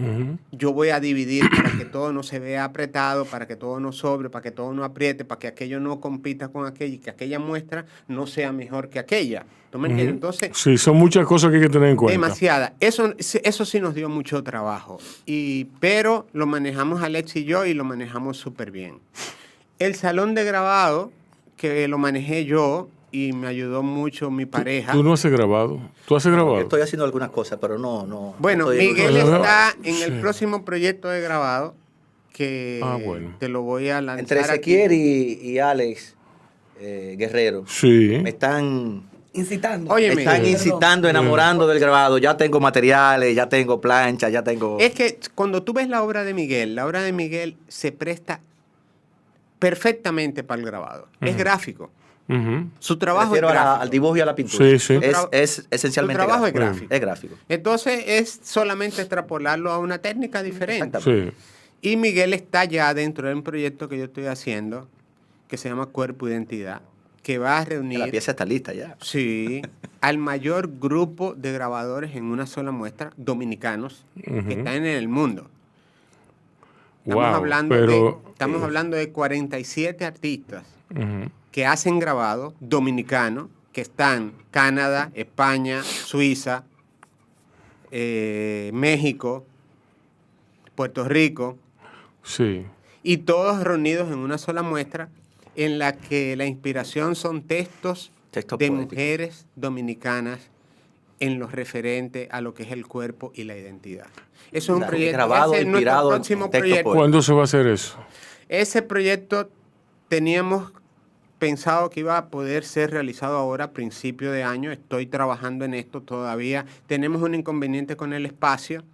yo voy a dividir para que todo no se vea apretado, para que todo no sobre, para que todo no apriete, para que aquello no compita con aquello y que aquella muestra no sea mejor que aquella. ¿Tú me entiendes? Entonces, Sí, son muchas cosas que hay que tener en cuenta. demasiada. Eso sí nos dio mucho trabajo. Pero lo manejamos Alex y yo y lo manejamos súper bien. El salón de grabado, que lo manejé yo y me ayudó mucho mi pareja. ¿Tú no has grabado? ¿Tú has grabado? Estoy haciendo algunas cosas, pero no. Bueno, estoy- Miguel está en Sí. el próximo proyecto de grabado que bueno. te lo voy a lanzar. Entre Ezequiel y Alex Guerrero, Sí. me están Incitando. Oye, me están Perdón. incitando, enamorando del grabado. Ya tengo materiales, ya tengo plancha, ya tengo... Es que cuando tú ves la obra de Miguel se presta perfectamente para el grabado. Es gráfico. Su trabajo es Refiero gráfico. al dibujo y a la pintura. Sí, sí. Es esencialmente Su trabajo es gráfico. gráfico. Es gráfico. Entonces es solamente extrapolarlo a una técnica diferente. Sí. Y Miguel está ya dentro de un proyecto que yo estoy haciendo que se llama Cuerpo Identidad, que va a reunir... La pieza está lista ya. Sí, al mayor grupo de grabadores en una sola muestra, dominicanos, que están en el mundo. Estamos, Wow, hablando de 47 artistas que hacen grabado dominicanos, que están Canadá, España, Suiza, México, Puerto Rico, Sí. y todos reunidos en una sola muestra en la que la inspiración son textos Textos de poéticos. mujeres dominicanas en lo referente a lo que es el cuerpo y la identidad. Eso es un Claro, proyecto. grabado, ese es nuestro inspirado en próximo textos proyecto. poéticos. ¿Cuándo se va a hacer eso? Ese proyecto teníamos pensado que iba a poder ser realizado ahora a principio de año. Estoy trabajando en esto todavía. Tenemos un inconveniente con el espacio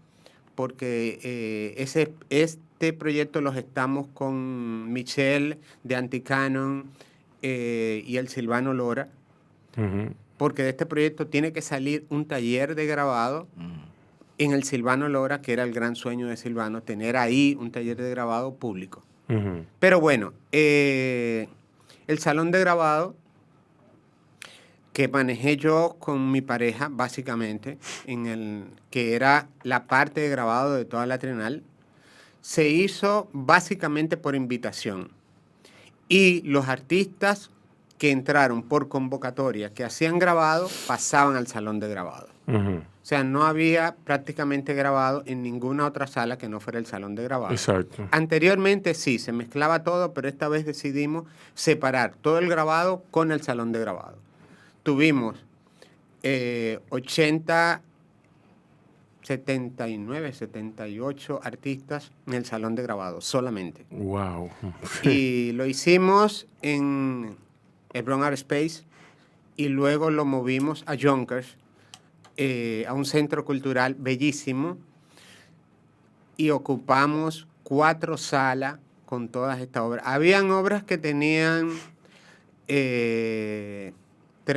porque este proyecto los estamos con Michelle de Anticanon y el Silvano Lora, porque de este proyecto tiene que salir un taller de grabado en el Silvano Lora, que era el gran sueño de Silvano, tener ahí un taller de grabado público. Pero bueno, el salón de grabado que manejé yo con mi pareja, básicamente, que era la parte de grabado de toda la Trienal, se hizo básicamente por invitación. Y los artistas que entraron por convocatoria, que hacían grabado, pasaban al salón de grabado. O sea, no había prácticamente grabado en ninguna otra sala que no fuera el salón de grabado. Exacto. Anteriormente sí, se mezclaba todo, pero esta vez decidimos separar todo el grabado con el salón de grabado. Tuvimos 80, 79, 78 artistas en el salón de grabado, solamente. Wow. Y lo hicimos en el Bronx Art Space y luego lo movimos a Yonkers, a un centro cultural bellísimo, y ocupamos 4 salas con todas estas obras. Habían obras que tenían 3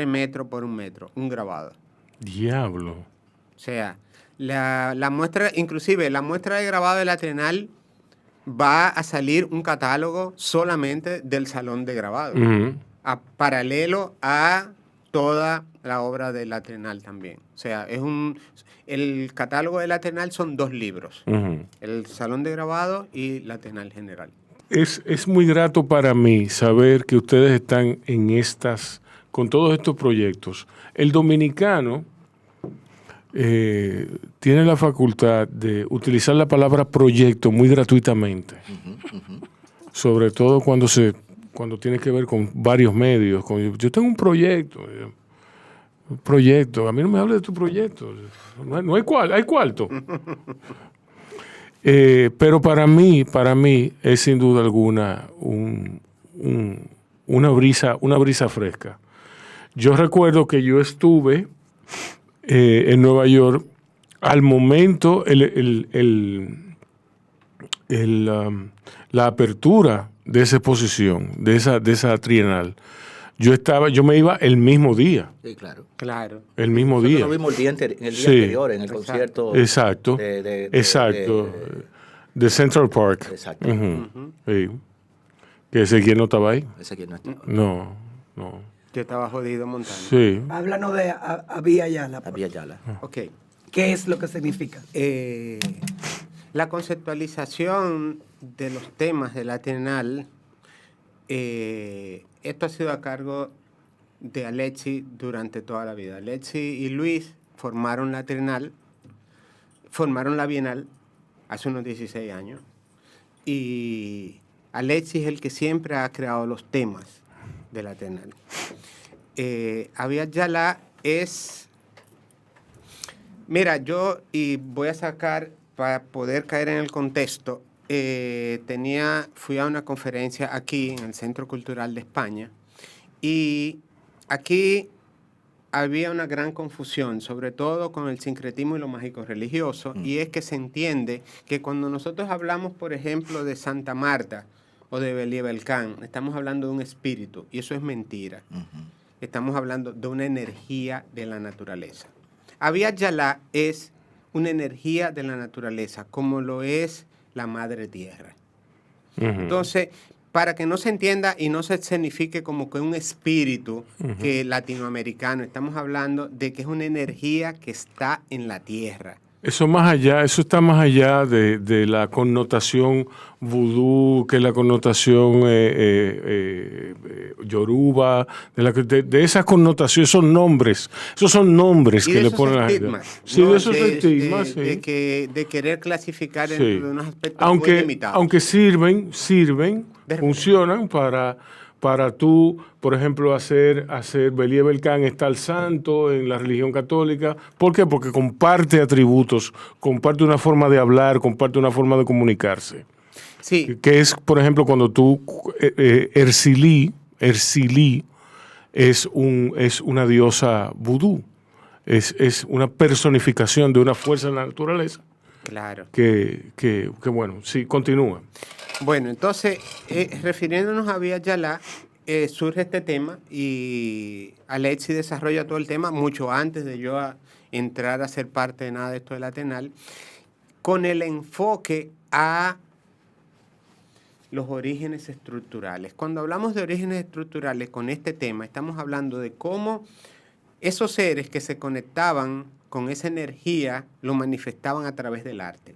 metros por 1 metro, un grabado. Diablo. O sea, la muestra, inclusive la muestra de grabado de la Trienal, va a salir un catálogo solamente del salón de grabado, paralelo a toda la obra de Latrenal también. O sea, el catálogo de Latrenal son 2 libros. El Salón de Grabado y Latrenal General. Es muy grato para mí saber que ustedes están con todos estos proyectos. El dominicano tiene la facultad de utilizar la palabra proyecto muy gratuitamente. Sobre todo cuando tiene que ver con varios medios. Yo tengo un proyecto. A mí no me hable de tu proyecto. No hay cuarto. Pero para mí es sin duda alguna una brisa fresca. Yo recuerdo que yo estuve en Nueva York al momento la apertura de esa exposición, de esa trienal. Yo me iba el mismo día. Sí, claro. El mismo día. Lo vimos el día anterior en el concierto. Exacto. De Central Park. Exacto. Sí. Que Ezequiel no estaba ahí. Ezequiel no estaba. No. Yo estaba jodido montando. Sí. Háblanos de Abya Yala. Abya Yala. Ok. ¿Qué es lo que significa? La conceptualización de los temas de la Trienal, esto ha sido a cargo de Alexi durante toda la vida. Alexi y Luis formaron la Trienal, formaron la Bienal hace unos 16 años. Y Alexi es el que siempre ha creado los temas de la Trienal. Abya Yala es... Mira, voy a sacar, para poder caer en el contexto, fui a una conferencia aquí en el Centro Cultural de España y aquí había una gran confusión, sobre todo con el sincretismo y lo mágico religioso, y es que se entiende que cuando nosotros hablamos, por ejemplo, de Santa Marta o de Beliebelcán, estamos hablando de un espíritu, y eso es mentira. Estamos hablando de una energía de la naturaleza. Abya Yala es una energía de la naturaleza, como lo es la Madre Tierra. Entonces, para que no se entienda y no se escenifique como que un espíritu que latinoamericano, estamos hablando de que es una energía que está en la tierra. Eso está más allá de la connotación vudú, que la connotación yoruba, de esas connotaciones, esos son nombres que le ponen a la gente. Sí, ¿no? De esos estigmas, sí. De querer clasificar dentro de unos aspectos muy limitados. Aunque funcionan para tú, por ejemplo, hacer Beliebelcán está el santo en la religión católica. ¿Por qué? Porque comparte atributos, comparte una forma de hablar, comparte una forma de comunicarse. Sí. Que es, por ejemplo, cuando tú, Ercilí es una diosa vudú, es una personificación de una fuerza de la naturaleza. Claro. Que bueno, sí, continúa. Bueno, entonces, refiriéndonos a Abya Yala, surge este tema y Alexi desarrolla todo el tema mucho antes de yo entrar a ser parte de nada de esto de la Trienal, con el enfoque a los orígenes estructurales. Cuando hablamos de orígenes estructurales con este tema, estamos hablando de cómo esos seres que se conectaban con esa energía lo manifestaban a través del arte.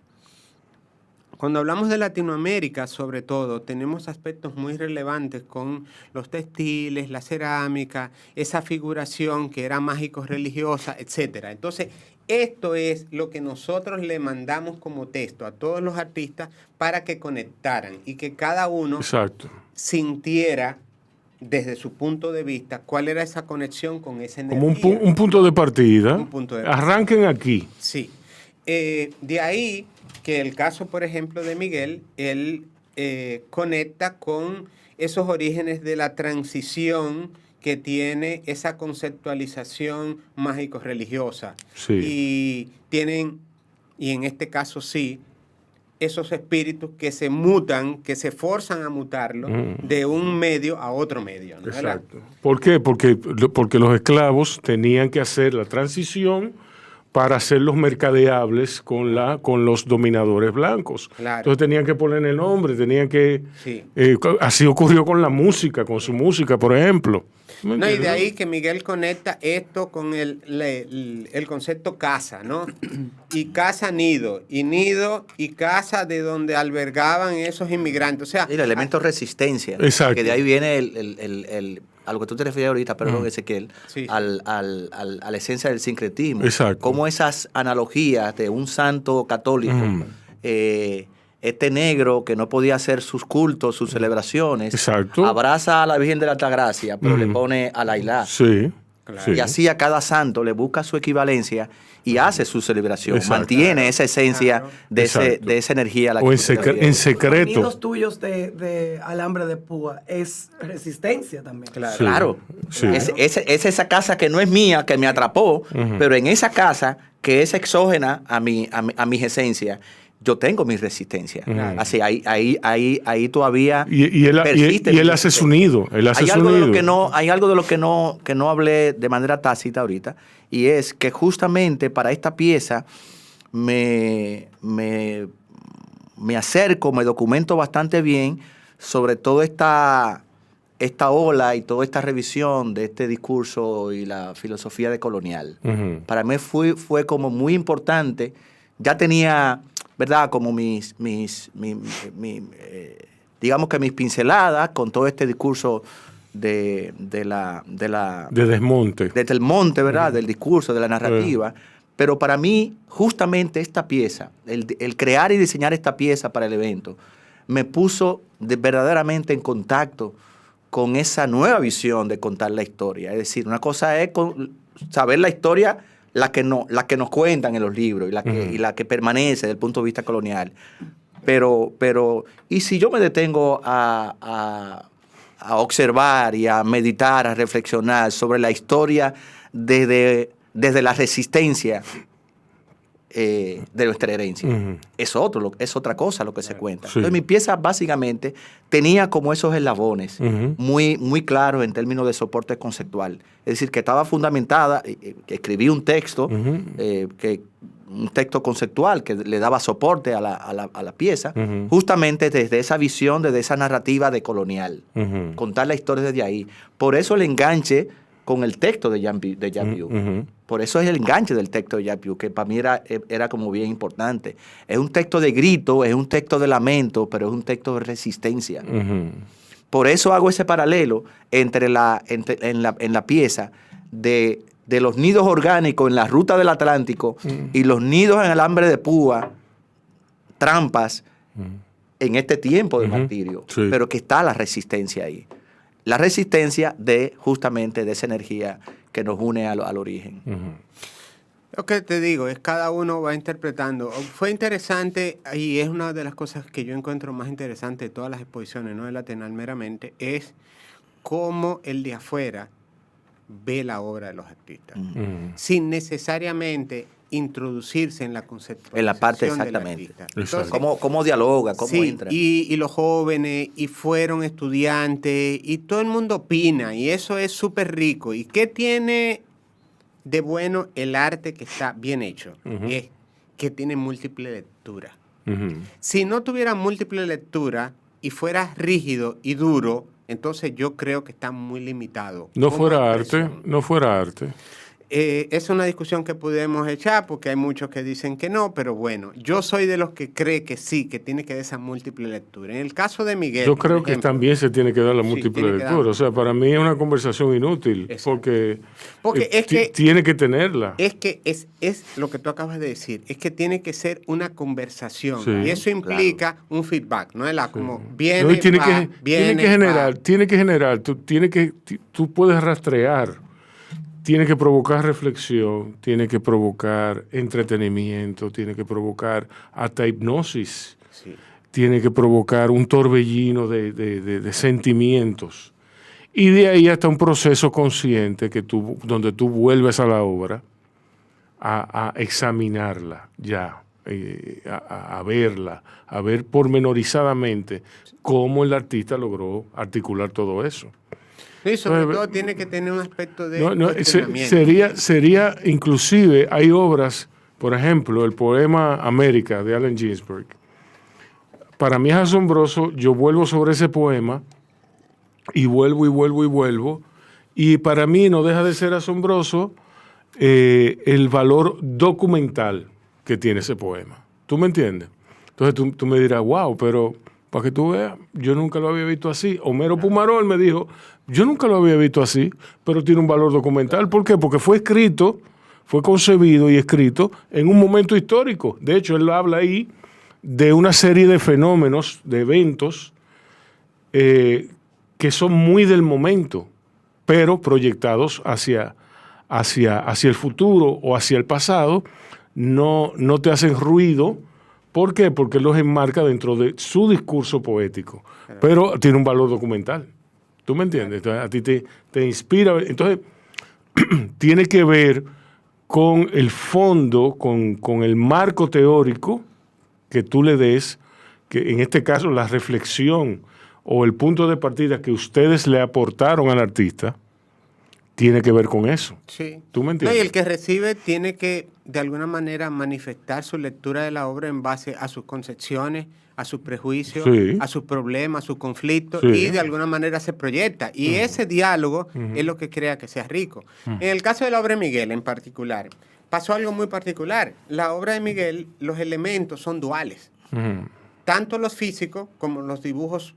Cuando hablamos de Latinoamérica, sobre todo, tenemos aspectos muy relevantes con los textiles, la cerámica, esa figuración que era mágico-religiosa, etc. Entonces, esto es lo que nosotros le mandamos como texto a todos los artistas para que conectaran y que cada uno sintiera desde su punto de vista cuál era esa conexión con esa energía. Como un punto de partida. Arranquen aquí. Sí. De ahí que el caso, por ejemplo, de Miguel, él conecta con esos orígenes de la transición que tiene esa conceptualización mágico-religiosa. Sí. Y en este caso sí, esos espíritus que se mutan, que se forzan a mutarlo de un medio a otro medio, ¿no? Exacto. ¿Por qué? Porque los esclavos tenían que hacer la transición para hacerlos mercadeables con los dominadores blancos. Claro. Entonces tenían que poner el nombre, tenían que... Sí. Así ocurrió con la música, con su música, por ejemplo. ¿Me No, y de entiendes? ahí que Miguel conecta esto con el concepto casa, ¿no? Y casa nido, y casa de donde albergaban esos inmigrantes. O sea, Y el elemento resistencia. Exacto. Que de ahí viene a lo que tú te referías ahorita, perdón, Ezequiel, Sí, sí. a la esencia del sincretismo. Exacto. Como esas analogías de un santo católico, este negro que no podía hacer sus cultos, sus celebraciones, Exacto. abraza a la Virgen de la Altagracia, pero le pone a Lailá. Sí. sí. Y así a cada santo le busca su equivalencia y hace su celebración. Exacto. Mantiene esa esencia Claro. Exacto. de esa energía a la O que en, tú te secre- refieres. en Los secreto. nidos tuyos de alambre de púa es resistencia también. Claro. Sí. Claro. Sí. Es esa casa que no es mía, que me atrapó, pero en esa casa que es exógena a mis esencias, yo tengo mi resistencia. Así, ahí todavía Y él persiste y él mi hace su resistencia. nido. Él hace Hay su algo de lo nido. que no hablé de manera tácita ahorita, y es que justamente para esta pieza me acerco, me documento bastante bien sobre toda esta ola y toda esta revisión de este discurso y la filosofía decolonial. Ujú. Para mí fue como muy importante. Ya tenía, ¿verdad? Como digamos que mis pinceladas con todo este discurso de desmonte. desde el monte, ¿verdad? Del discurso, de la narrativa. Pero para mí, justamente esta pieza, el crear y diseñar esta pieza para el evento, me puso verdaderamente en contacto con esa nueva visión de contar la historia. Es decir, una cosa es saber la historia, la que nos cuentan en los libros y la que permanece desde el punto de vista colonial. Pero y si yo me detengo a observar y a meditar, a reflexionar sobre la historia desde la resistencia de nuestra herencia. Es otra cosa lo que se cuenta. Sí. Entonces mi pieza básicamente tenía como esos eslabones muy, muy claros en términos de soporte conceptual. Es decir, que estaba fundamentada, que escribí un texto, un texto conceptual que le daba soporte a la pieza, justamente desde esa visión, desde esa narrativa decolonial. Contar la historia desde ahí. Por eso el enganche con el texto de Jean Piaget. Por eso es el enganche del texto de Jean Piaget, que para mí era como bien importante. Es un texto de grito, es un texto de lamento, pero es un texto de resistencia. Por eso hago ese paralelo en la pieza de los nidos orgánicos en la ruta del Atlántico y los nidos en el alambre de púa, trampas, en este tiempo de martirio. Sí. Pero que está la resistencia ahí. La resistencia justamente de esa energía que nos une al origen. Lo que te digo es cada uno va interpretando. Fue interesante y es una de las cosas que yo encuentro más interesante de todas las exposiciones, no de la Atenal meramente, es cómo el de afuera ve la obra de los artistas, sin necesariamente introducirse en la conceptualización En la parte del exactamente. artista. Entonces, ¿Cómo dialoga? ¿Cómo sí, entra? y los jóvenes, y fueron estudiantes, y todo el mundo opina, y eso es súper rico. ¿Y qué tiene de bueno el arte que está bien hecho? Es que tiene múltiple lectura. Si no tuviera múltiple lectura y fuera rígido y duro, entonces yo creo que está muy limitado. No como fuera expresión. arte, no fuera arte. Es una discusión que podemos echar porque hay muchos que dicen que no, pero bueno, yo soy de los que cree que sí, que tiene que dar esa múltiple lectura. En el caso de Miguel, Yo por creo que ejemplo, también se tiene que dar la sí, múltiple tiene que dar. lectura. O sea, para mí es una conversación inútil. Exacto. Porque es que tiene que tenerla. es que es lo que tú acabas de decir, es que tiene que ser una conversación Sí, y eso implica un feedback, no es como viene, No, y tiene va, viene, que generar, va. tiene que generar, tú puedes rastrear, tiene que provocar reflexión, tiene que provocar entretenimiento, tiene que provocar hasta hipnosis, Sí. tiene que provocar un torbellino de sentimientos. Y de ahí hasta un proceso consciente donde tú vuelves a la obra a examinarla ya, a verla, a ver pormenorizadamente cómo el artista logró articular todo eso. Sí, sobre Entonces, todo tiene que tener un aspecto de no, cuestionamiento. sería, inclusive, hay obras, por ejemplo, el poema América de Allen Ginsberg. Para mí es asombroso, yo vuelvo sobre ese poema y vuelvo y vuelvo y vuelvo, y para mí no deja de ser asombroso el valor documental que tiene ese poema. ¿Tú me entiendes? Entonces tú me dirás, wow, pero para que tú veas, yo nunca lo había visto así. Homero Pumarol me dijo, yo nunca lo había visto así, pero tiene un valor documental. ¿Por qué? Porque fue escrito, fue concebido y escrito en un momento histórico. De hecho, él habla ahí de una serie de fenómenos, de eventos, que son muy del momento, pero proyectados hacia el futuro o hacia el pasado, no te hacen ruido. ¿Por qué? Porque los enmarca dentro de su discurso poético, pero tiene un valor documental. ¿Tú me entiendes? Entonces, a ti te inspira. Entonces, tiene que ver con el fondo, con el marco teórico que tú le des, que en este caso la reflexión o el punto de partida que ustedes le aportaron al artista, tiene que ver con eso. Sí. ¿Tú me entiendes? No, y el que recibe tiene que, de alguna manera, manifestar su lectura de la obra en base a sus concepciones, a sus prejuicios, Sí. a sus problemas, a sus conflictos, Sí. y de alguna manera se proyecta. Y ese diálogo es lo que crea que sea rico. En el caso de la obra de Miguel en particular, pasó algo muy particular. La obra de Miguel, los elementos son duales. Ujú. Tanto los físicos como los dibujos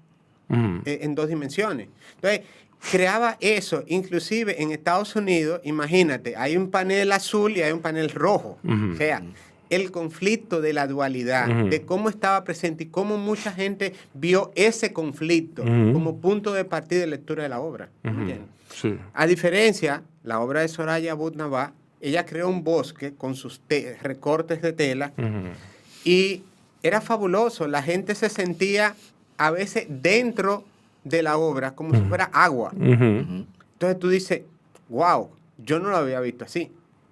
Ujú. en dos dimensiones. Entonces, creaba eso, inclusive en Estados Unidos, imagínate, hay un panel azul y hay un panel rojo. O sea, el conflicto de la dualidad, de cómo estaba presente y cómo mucha gente vio ese conflicto como punto de partida de lectura de la obra. ¿Entiendes? Sí. A diferencia, la obra de Soraya Abud-Nabá, ella creó un bosque con sus recortes de tela y era fabuloso. La gente se sentía a veces dentro de la obra como si fuera agua. Entonces tú dices, wow, yo no lo había visto así.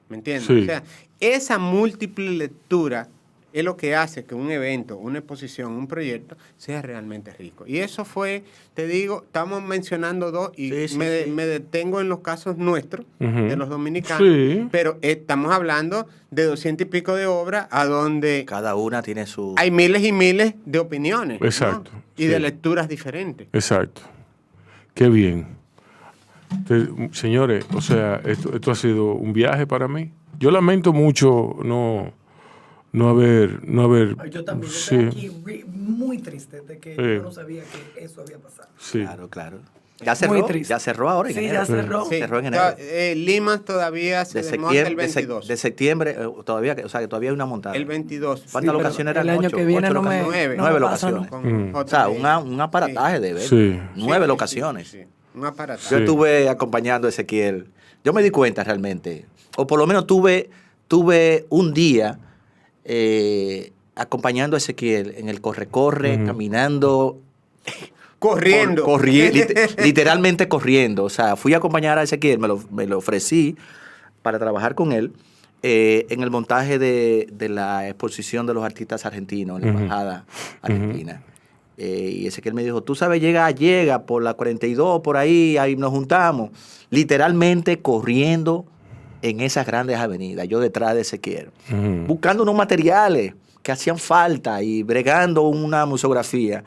¿Me entiendes? Sí. O sea, esa múltiple lectura es lo que hace que un evento, una exposición, un proyecto sea realmente rico. Y eso fue, te digo, estamos mencionando dos y Sí, sí, me sí. detengo en los casos nuestros, Ujú. de los dominicanos, Sí. pero estamos hablando de 200 y pico de obras a donde Cada una tiene su... hay miles y miles de opiniones, ¿no? Exacto, Y sí. de lecturas diferentes. Exacto. Qué bien. Señores, o sea, esto ha sido un viaje para mí. Yo lamento mucho no haber. Yo también Sí. estoy aquí muy triste de que Sí. yo no sabía que eso había pasado. Sí. Claro, claro. Ya Muy cerró, triste. ya cerró ahora en Sí, enero. ya cerró. Sí, Cerró en enero. Lima todavía se De desmonta el septiembre, 22. de septiembre todavía, o sea, que todavía hay una montada. El 22. ¿Cuántas pero locaciones eran? el año Ocho, que viene ocho no me- locaciones. no Nueve me pasa, locaciones. Con O sea, JB. un aparataje de eventos. Sí. 9 Sí, locaciones. sí, sí. Un aparato. Yo Sí. estuve acompañando a Ezequiel. Yo me di cuenta realmente, o por lo menos tuve un día acompañando a Ezequiel en el corre-corre, caminando. Corriendo. Literalmente corriendo. O sea, fui a acompañar a Ezequiel, me lo ofrecí para trabajar con él en el montaje de la exposición de los artistas argentinos en la embajada argentina. Y Ezequiel me dijo, tú sabes, llega por la 42, por ahí nos juntamos. Literalmente corriendo en esas grandes avenidas, yo detrás de Ezequiel, buscando unos materiales que hacían falta y bregando una museografía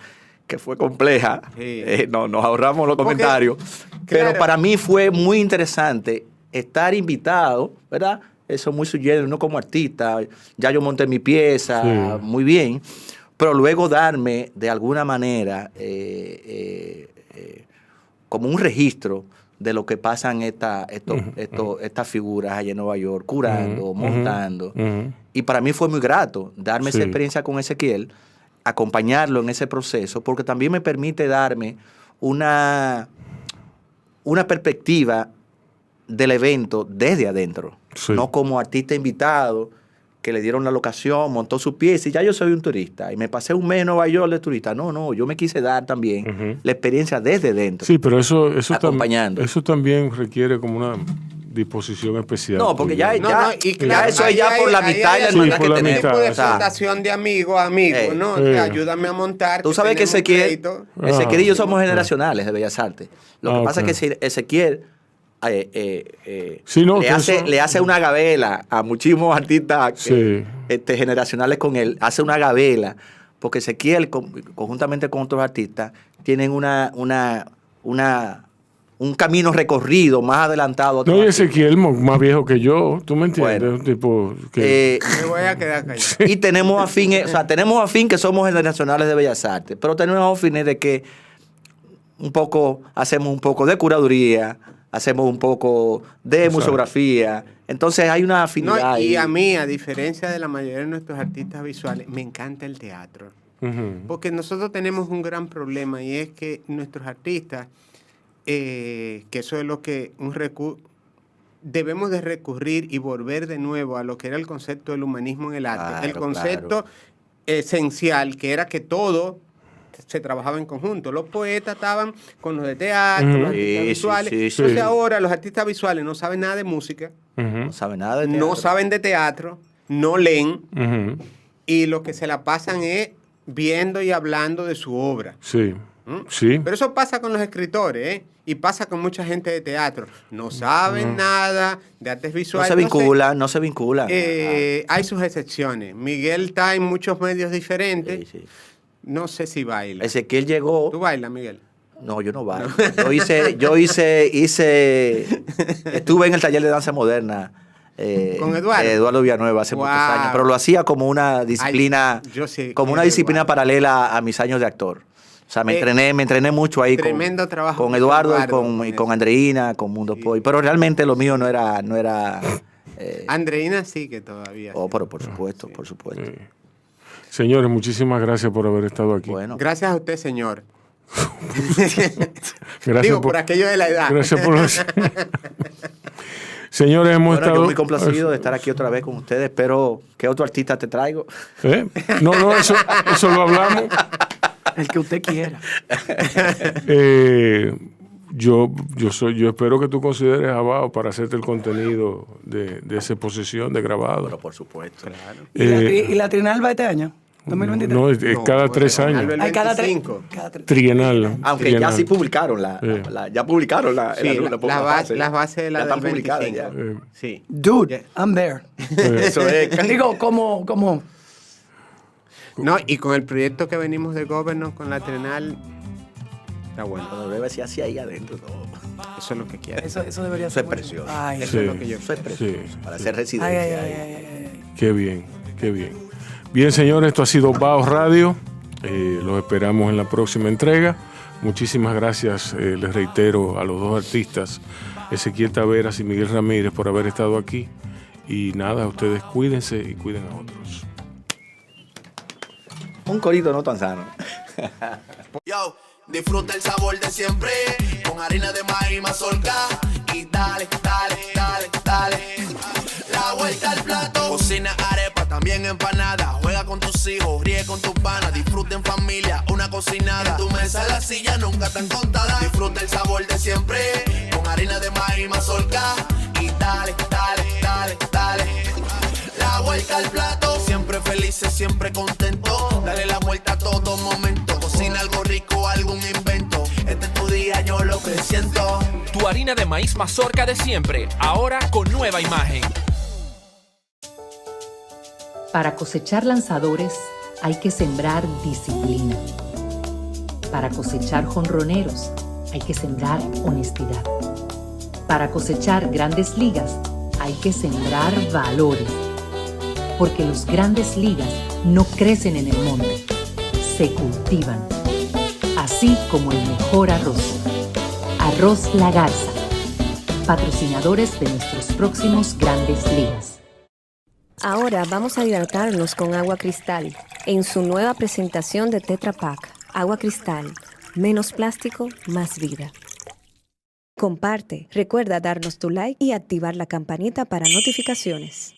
que fue compleja. Sí. Nos ahorramos los comentarios. Pero claro. para mí fue muy interesante estar invitado, ¿verdad? Eso es muy sugerente, uno como artista, ya yo monté mi pieza, Sí. muy bien, pero luego darme de alguna manera como un registro de lo que pasan estas figuras allá en Nueva York, curando, montando. Y para mí fue muy grato darme Sí. esa experiencia con Ezequiel, acompañarlo en ese proceso, porque también me permite darme una perspectiva del evento desde adentro, Sí. no como artista invitado que le dieron la locación, montó su pieza y ya yo soy un turista y me pasé un mes en Nueva York de turista. No, yo me quise dar también la experiencia desde dentro. Sí, pero eso Acompañando. eso también requiere como disposición especial. No, porque tuya. ya eso es ya por la mitad y la hermandad que tenemos. tipo de O sea, explotación de amigo a amigo, ¿no? Ayúdame a montar. Tú sabes que Ezequiel y yo somos generacionales de Bellas Artes. Lo que pasa es que Ezequiel le hace una gabela a muchísimos artistas generacionales con él. Hace una gabela porque Ezequiel, conjuntamente con otros artistas, tienen un camino recorrido más adelantado. No, y Ezequiel más viejo que yo, ¿tú me entiendes? Bueno, tipo que... me voy a quedar callado. Y tenemos a fin que somos generacionales de Bellas Artes, pero tenemos a fines de que hacemos un poco de curaduría, hacemos un poco de museografía. Entonces hay una afinidad. Y a mí, a diferencia de la mayoría de nuestros artistas visuales, me encanta el teatro. Porque nosotros tenemos un gran problema y es que nuestros artistas, que eso es lo que debemos de recurrir y volver de nuevo a lo que era el concepto del humanismo en el arte. El concepto esencial, que era que todo se trabajaba en conjunto. Los poetas estaban con los de teatro, los artistas visuales. Entonces ahora los artistas visuales no saben nada de música, no saben nada de teatro, no saben de teatro, no leen, y lo que se la pasan es viendo y hablando de su obra. Sí. Pero eso pasa con los escritores, y pasa con mucha gente de teatro. No saben nada de artes visuales. No se vinculan. Hay sus excepciones. Miguel está en muchos medios diferentes. No sé si baila. Ezequiel llegó. ¿Tú bailas, Miguel? No, yo no bailo. Estuve en el taller de danza moderna. ¿Con Eduardo? Eduardo Villanueva hace muchos años, pero lo hacía como una disciplina, paralela a mis años de actor. O sea, me entrené mucho ahí tremendo trabajo con Eduardo y con Andreina, con Mundo Poi. Pero realmente lo mío no era Andreina sí que todavía. Pero por supuesto. Señores, muchísimas gracias por haber estado aquí. Bueno. Gracias a usted, señor. Gracias por aquello de la edad. Gracias por Señores, hemos estado... Yo muy complacido de estar aquí otra vez con ustedes. Pero, ¿qué otro artista te traigo? No, eso lo hablamos. El que usted quiera. Yo espero que tú consideres a Bao para hacerte el contenido de esa exposición de grabado. Pero por supuesto. Claro. ¿Y la Trienal va este año? 2023. No, es cada 3 años. Hay cada 3. Trienal. Aunque ya sí publicaron las bases de la ya están publicadas ya. Sí. Dude, I'm there. Eso es. Digo, como No, y con el proyecto que venimos de Governance con la Trienal, está bueno. Cuando debe ser así ahí adentro todo. Eso es lo que quiero. Eso debería ser. Eso Es precioso. Eso es lo que yo Eso es precioso. Para hacer residencia. Qué bien. Bien, señores, esto ha sido Bao Radio. Los esperamos en la próxima entrega. Muchísimas gracias, les reitero, a los dos artistas, Ezequiel Taveras y Miguel Ramírez, por haber estado aquí. Y nada, ustedes cuídense y cuiden a otros. Un corito no tan sano. Yo, disfruta el sabor de siempre, con harina de maíz mazorca, y dale, la vuelta al plato. Cocina arepa, también empanada, juega con tus hijos, ríe con tus panas, disfruta en familia, una cocinada. En tu mesa, la silla nunca tan contada. Disfruta el sabor de siempre, con harina de maíz mazorca, y dale, la vuelta al plato. Siempre felices, siempre contento, dale la vuelta a todo momento. Cocina algo rico, algún invento, este es tu día, yo lo presiento. Tu harina de maíz mazorca de siempre, ahora con nueva imagen. Para cosechar lanzadores hay que sembrar disciplina. Para cosechar jonroneros hay que sembrar honestidad. Para cosechar grandes ligas hay que sembrar valores. Porque los grandes ligas no crecen en el monte, se cultivan. Así como el mejor arroz. Arroz La Garza. Patrocinadores de nuestros próximos grandes ligas. Ahora vamos a hidratarnos con agua cristal en su nueva presentación de Tetra Pak. Agua cristal, menos plástico, más vida. Comparte, recuerda darnos tu like y activar la campanita para notificaciones.